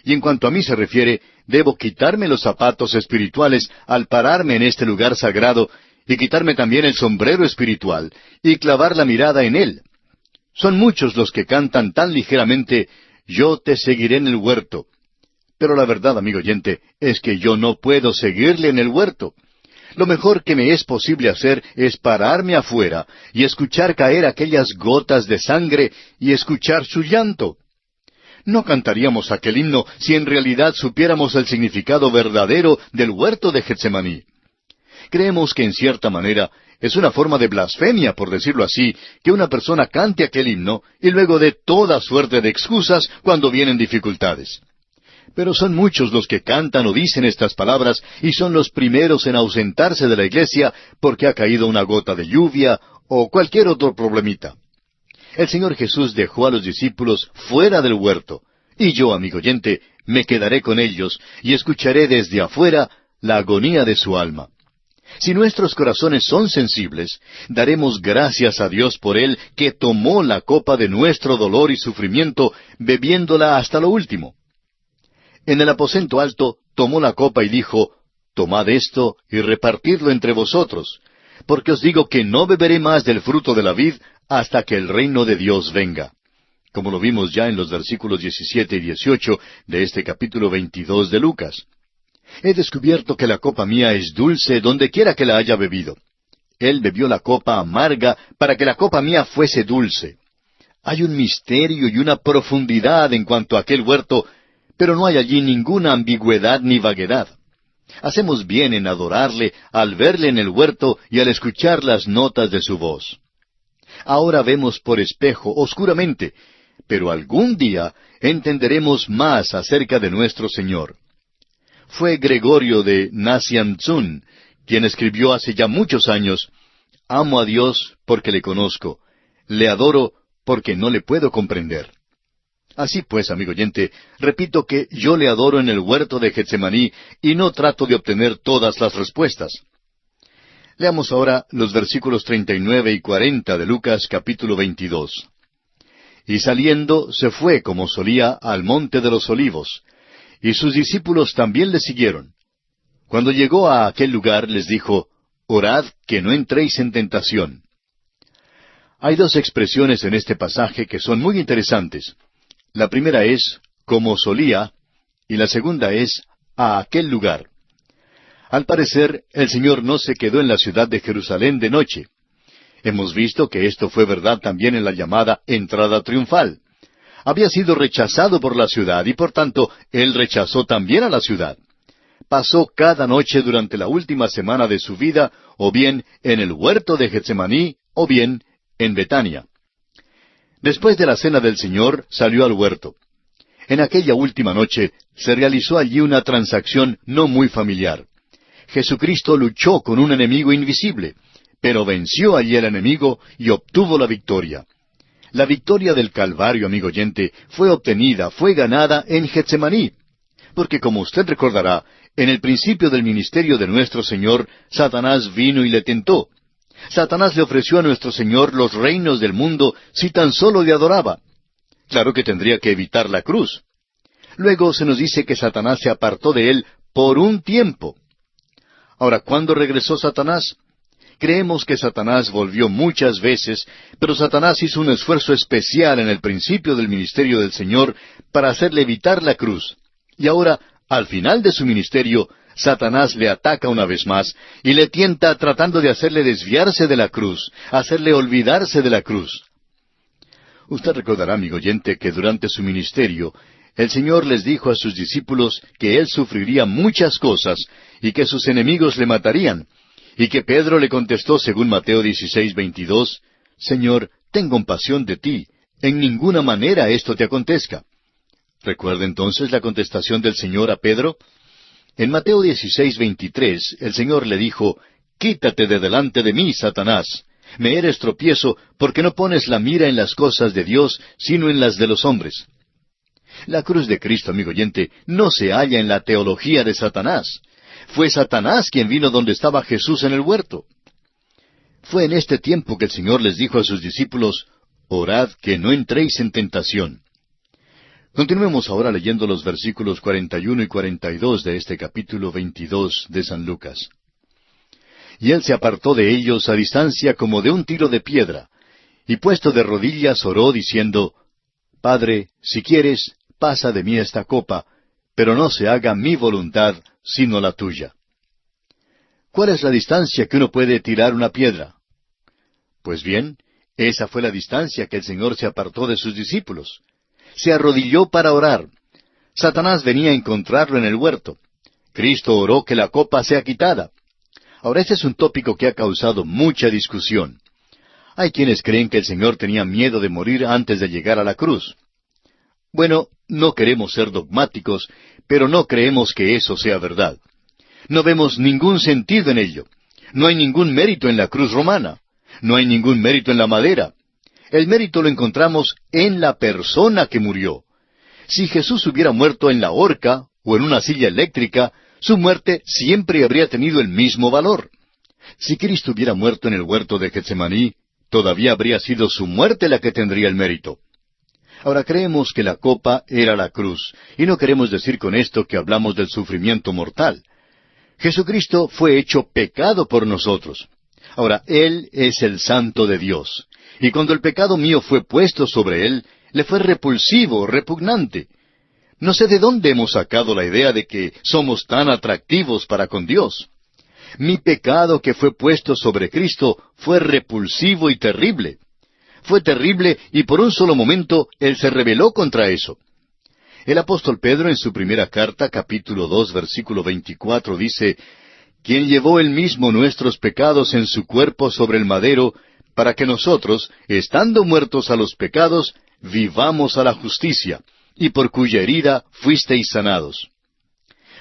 Y en cuanto a mí se refiere, debo quitarme los zapatos espirituales al pararme en este lugar sagrado y quitarme también el sombrero espiritual y clavar la mirada en Él. Son muchos los que cantan tan ligeramente, yo te seguiré en el huerto. Pero la verdad, amigo oyente, es que yo no puedo seguirle en el huerto. Lo mejor que me es posible hacer es pararme afuera y escuchar caer aquellas gotas de sangre y escuchar su llanto. No cantaríamos aquel himno si en realidad supiéramos el significado verdadero del huerto de Getsemaní. Creemos que en cierta manera es una forma de blasfemia, por decirlo así, que una persona cante aquel himno y luego dé toda suerte de excusas cuando vienen dificultades. Pero son muchos los que cantan o dicen estas palabras y son los primeros en ausentarse de la iglesia porque ha caído una gota de lluvia o cualquier otro problemita. El Señor Jesús dejó a los discípulos fuera del huerto, y yo, amigo oyente, me quedaré con ellos y escucharé desde afuera la agonía de su alma. Si nuestros corazones son sensibles, daremos gracias a Dios por Él que tomó la copa de nuestro dolor y sufrimiento, bebiéndola hasta lo último. En el aposento alto tomó la copa y dijo, tomad esto y repartidlo entre vosotros, porque os digo que no beberé más del fruto de la vid hasta que el reino de Dios venga. Como lo vimos ya en los versículos 17 y 18 de este capítulo 22 de Lucas. He descubierto que la copa mía es dulce donde quiera que la haya bebido. Él bebió la copa amarga para que la copa mía fuese dulce. Hay un misterio y una profundidad en cuanto a aquel huerto, pero no hay allí ninguna ambigüedad ni vaguedad. Hacemos bien en adorarle al verle en el huerto y al escuchar las notas de su voz. Ahora vemos por espejo, oscuramente, pero algún día entenderemos más acerca de nuestro Señor. Fue Gregorio de Nazianzun quien escribió hace ya muchos años, amo a Dios porque le conozco, le adoro porque no le puedo comprender. Así pues, amigo oyente, repito que yo le adoro en el huerto de Getsemaní y no trato de obtener todas las respuestas. Leamos ahora los versículos 39 y 40 de Lucas capítulo 22. Y saliendo se fue como solía al monte de los olivos, y sus discípulos también le siguieron. Cuando llegó a aquel lugar les dijo, orad que no entréis en tentación. Hay dos expresiones en este pasaje que son muy interesantes. La primera es, como solía, y la segunda es, a aquel lugar. Al parecer, el Señor no se quedó en la ciudad de Jerusalén de noche. Hemos visto que esto fue verdad también en la llamada entrada triunfal. Había sido rechazado por la ciudad y por tanto, Él rechazó también a la ciudad. Pasó cada noche durante la última semana de su vida, o bien en el huerto de Getsemaní, o bien en Betania. Después de la cena del Señor, salió al huerto. En aquella última noche se realizó allí una transacción no muy familiar. Jesucristo luchó con un enemigo invisible, pero venció allí al enemigo y obtuvo la victoria. La victoria del Calvario, amigo oyente, fue obtenida, fue ganada en Getsemaní. Porque como usted recordará, en el principio del ministerio de nuestro Señor, Satanás vino y le tentó. Satanás le ofreció a nuestro Señor los reinos del mundo si tan solo le adoraba. Claro que tendría que evitar la cruz. Luego se nos dice que Satanás se apartó de él por un tiempo. Ahora, ¿cuándo regresó Satanás? Creemos que Satanás volvió muchas veces, pero Satanás hizo un esfuerzo especial en el principio del ministerio del Señor para hacerle evitar la cruz. Y ahora, al final de su ministerio, Satanás le ataca una vez más y le tienta tratando de hacerle desviarse de la cruz, hacerle olvidarse de la cruz. Usted recordará, amigo oyente, que durante su ministerio, el Señor les dijo a sus discípulos que Él sufriría muchas cosas y que sus enemigos le matarían, y que Pedro le contestó según Mateo 16:22, Señor, ten compasión de ti, en ninguna manera esto te acontezca. ¿Recuerda entonces la contestación del Señor a Pedro? En Mateo 16:23, el Señor le dijo, Quítate de delante de mí, Satanás. Me eres tropiezo, porque no pones la mira en las cosas de Dios, sino en las de los hombres. La cruz de Cristo, amigo oyente, no se halla en la teología de Satanás. Fue Satanás quien vino donde estaba Jesús en el huerto. Fue en este tiempo que el Señor les dijo a sus discípulos, Orad que no entréis en tentación. Continuemos ahora leyendo los versículos 41 y 42 de este capítulo 22 de San Lucas. Y él se apartó de ellos a distancia como de un tiro de piedra, y puesto de rodillas oró diciendo, Padre, si quieres, pasa de mí esta copa, pero no se haga mi voluntad, sino la tuya. ¿Cuál es la distancia que uno puede tirar una piedra? Pues bien, esa fue la distancia que el Señor se apartó de sus discípulos. Se arrodilló para orar. Satanás venía a encontrarlo en el huerto. Cristo oró que la copa sea quitada. Ahora, este es un tópico que ha causado mucha discusión. Hay quienes creen que el Señor tenía miedo de morir antes de llegar a la cruz. Bueno, no queremos ser dogmáticos, pero no creemos que eso sea verdad. No vemos ningún sentido en ello. No hay ningún mérito en la cruz romana. No hay ningún mérito en la madera. El mérito lo encontramos en la persona que murió. Si Jesús hubiera muerto en la horca o en una silla eléctrica, su muerte siempre habría tenido el mismo valor. Si Cristo hubiera muerto en el huerto de Getsemaní, todavía habría sido su muerte la que tendría el mérito. Ahora creemos que la copa era la cruz, y no queremos decir con esto que hablamos del sufrimiento mortal. Jesucristo fue hecho pecado por nosotros. Ahora, Él es el Santo de Dios. Y cuando el pecado mío fue puesto sobre Él, le fue repulsivo, repugnante. No sé de dónde hemos sacado la idea de que somos tan atractivos para con Dios. Mi pecado que fue puesto sobre Cristo fue repulsivo y terrible. Fue terrible y por un solo momento Él se rebeló contra eso. El apóstol Pedro en su primera carta, capítulo 2, versículo 24, dice, quien llevó él mismo nuestros pecados en su cuerpo sobre el madero, para que nosotros, estando muertos a los pecados, vivamos a la justicia, y por cuya herida fuisteis sanados.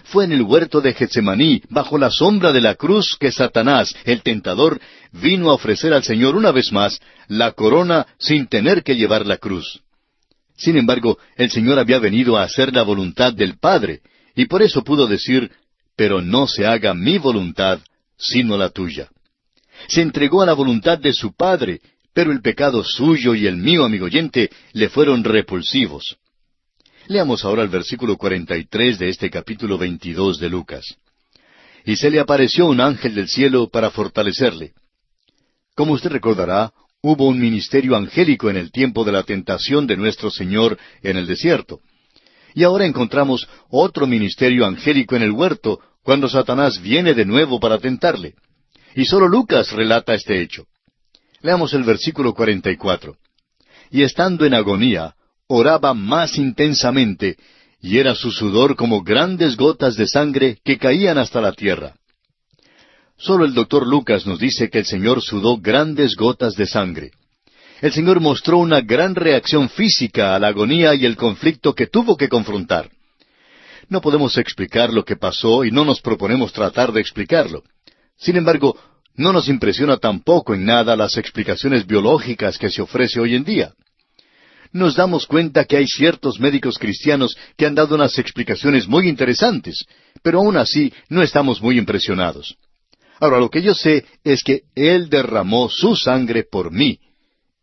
Fue en el huerto de Getsemaní, bajo la sombra de la cruz, que Satanás, el tentador, vino a ofrecer al Señor una vez más la corona sin tener que llevar la cruz. Sin embargo, el Señor había venido a hacer la voluntad del Padre, y por eso pudo decir, pero no se haga mi voluntad, sino la tuya. Se entregó a la voluntad de su Padre, pero el pecado suyo y el mío, amigo oyente, le fueron repulsivos. Leamos ahora el versículo 43 de este capítulo 22 de Lucas. Y se le apareció un ángel del cielo para fortalecerle. Como usted recordará, hubo un ministerio angélico en el tiempo de la tentación de nuestro Señor en el desierto. Y ahora encontramos otro ministerio angélico en el huerto, cuando Satanás viene de nuevo para tentarle. Y solo Lucas relata este hecho. Leamos el versículo 44. Y estando en agonía, oraba más intensamente, y era su sudor como grandes gotas de sangre que caían hasta la tierra. Solo el doctor Lucas nos dice que el Señor sudó grandes gotas de sangre. El Señor mostró una gran reacción física a la agonía y el conflicto que tuvo que confrontar. No podemos explicar lo que pasó y no nos proponemos tratar de explicarlo. Sin embargo, no nos impresiona tampoco en nada las explicaciones biológicas que se ofrece hoy en día. Nos damos cuenta que hay ciertos médicos cristianos que han dado unas explicaciones muy interesantes, pero aún así no estamos muy impresionados. Ahora, lo que yo sé es que Él derramó su sangre por mí,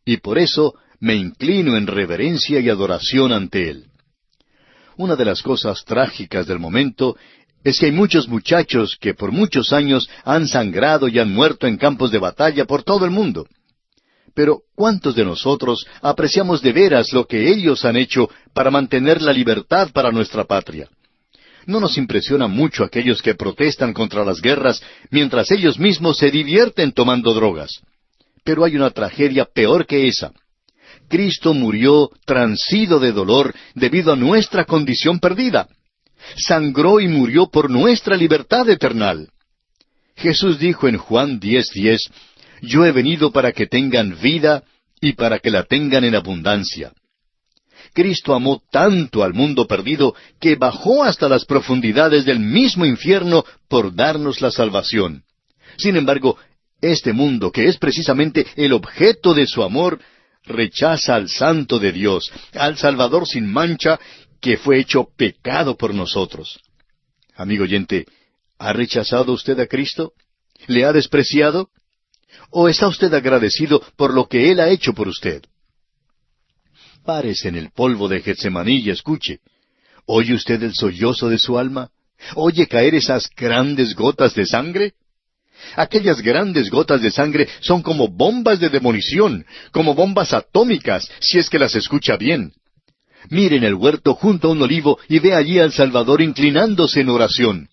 y por eso me inclino en reverencia y adoración ante Él. Una de las cosas trágicas del momento es que hay muchos muchachos que por muchos años han sangrado y han muerto en campos de batalla por todo el mundo. Pero, ¿cuántos de nosotros apreciamos de veras lo que ellos han hecho para mantener la libertad para nuestra patria? No nos impresiona mucho aquellos que protestan contra las guerras mientras ellos mismos se divierten tomando drogas. Pero hay una tragedia peor que esa. Cristo murió transido de dolor debido a nuestra condición perdida. Sangró y murió por nuestra libertad eterna. Jesús dijo en Juan 10:10, yo he venido para que tengan vida y para que la tengan en abundancia. Cristo amó tanto al mundo perdido que bajó hasta las profundidades del mismo infierno por darnos la salvación. Sin embargo, este mundo, que es precisamente el objeto de su amor, rechaza al Santo de Dios, al Salvador sin mancha, que fue hecho pecado por nosotros. Amigo oyente, ¿ha rechazado usted a Cristo? ¿Le ha despreciado? ¿O está usted agradecido por lo que Él ha hecho por usted? Párese en el polvo de Getsemaní y escuche. ¿Oye usted el sollozo de su alma? ¿Oye caer esas grandes gotas de sangre? Aquellas grandes gotas de sangre son como bombas de demolición, como bombas atómicas, si es que las escucha bien. Mire en el huerto junto a un olivo y ve allí al Salvador inclinándose en oración.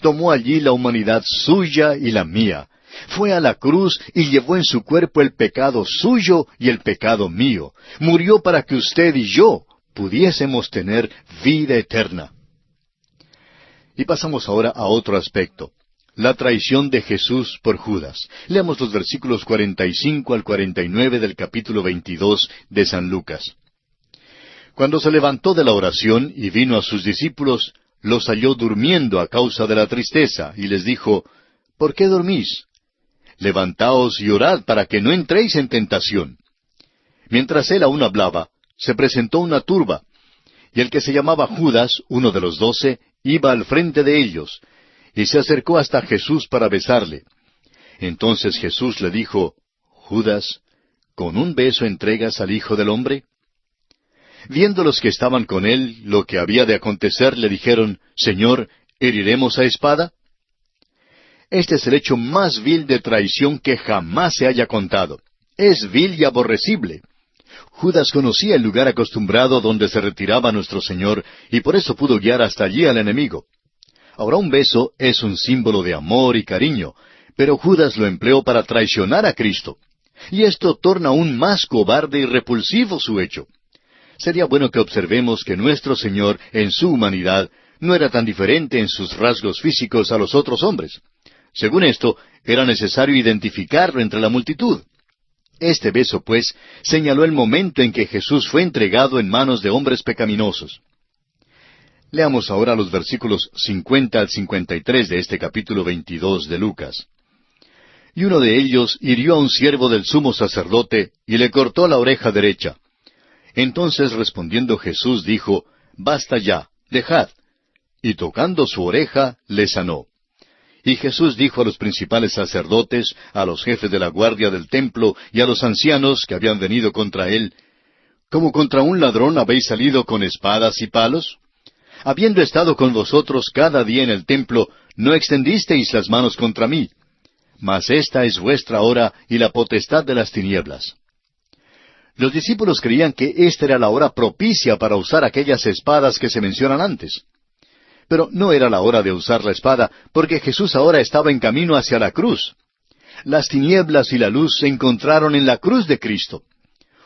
Tomó allí la humanidad suya y la mía. Fue a la cruz y llevó en su cuerpo el pecado suyo y el pecado mío. Murió para que usted y yo pudiésemos tener vida eterna. Y pasamos ahora a otro aspecto. La traición de Jesús por Judas. Leamos los versículos 45 al 49 del capítulo 22 de San Lucas. Cuando se levantó de la oración y vino a sus discípulos, los halló durmiendo a causa de la tristeza, y les dijo, ¿por qué dormís? Levantaos y orad para que no entréis en tentación. Mientras él aún hablaba, se presentó una turba, y el que se llamaba Judas, uno de los 12, iba al frente de ellos, y se acercó hasta Jesús para besarle. Entonces Jesús le dijo, Judas, ¿con un beso entregas al Hijo del Hombre? Viendo los que estaban con él lo que había de acontecer, le dijeron, Señor, ¿heriremos a espada? Este es el hecho más vil de traición que jamás se haya contado. Es vil y aborrecible. Judas conocía el lugar acostumbrado donde se retiraba nuestro Señor, y por eso pudo guiar hasta allí al enemigo. Ahora un beso es un símbolo de amor y cariño, pero Judas lo empleó para traicionar a Cristo. Y esto torna aún más cobarde y repulsivo su hecho. Sería bueno que observemos que nuestro Señor, en su humanidad, no era tan diferente en sus rasgos físicos a los otros hombres. Según esto, era necesario identificarlo entre la multitud. Este beso, pues, señaló el momento en que Jesús fue entregado en manos de hombres pecaminosos. Leamos ahora los versículos 50 al 53 de este capítulo 22 de Lucas. Y uno de ellos hirió a un siervo del sumo sacerdote y le cortó la oreja derecha. Entonces respondiendo Jesús dijo, Basta ya, dejad. Y tocando su oreja, le sanó. Y Jesús dijo a los principales sacerdotes, a los jefes de la guardia del templo y a los ancianos que habían venido contra él, ¿Como contra un ladrón habéis salido con espadas y palos? Habiendo estado con vosotros cada día en el templo, no extendisteis las manos contra mí. Mas esta es vuestra hora y la potestad de las tinieblas. Los discípulos creían que esta era la hora propicia para usar aquellas espadas que se mencionan antes. Pero no era la hora de usar la espada, porque Jesús ahora estaba en camino hacia la cruz. Las tinieblas y la luz se encontraron en la cruz de Cristo.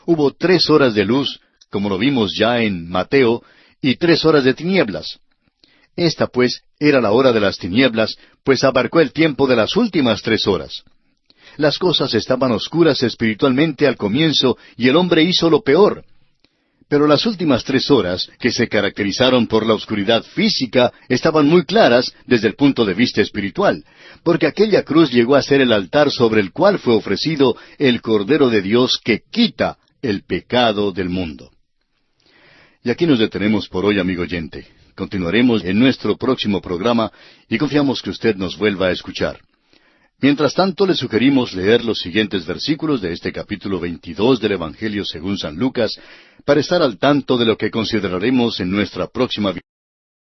Hubo 3 horas de luz, como lo vimos ya en Mateo, y 3 horas de tinieblas. Esta, pues, era la hora de las tinieblas, pues abarcó el tiempo de las últimas 3 horas. Las cosas estaban oscuras espiritualmente al comienzo y el hombre hizo lo peor. Pero las últimas 3 horas, que se caracterizaron por la oscuridad física, estaban muy claras desde el punto de vista espiritual, porque aquella cruz llegó a ser el altar sobre el cual fue ofrecido el Cordero de Dios que quita el pecado del mundo. Y aquí nos detenemos por hoy, amigo oyente. Continuaremos en nuestro próximo programa y confiamos que usted nos vuelva a escuchar. Mientras tanto, le sugerimos leer los siguientes versículos de este capítulo 22 del Evangelio según San Lucas, para estar al tanto de lo que consideraremos en nuestra próxima visita.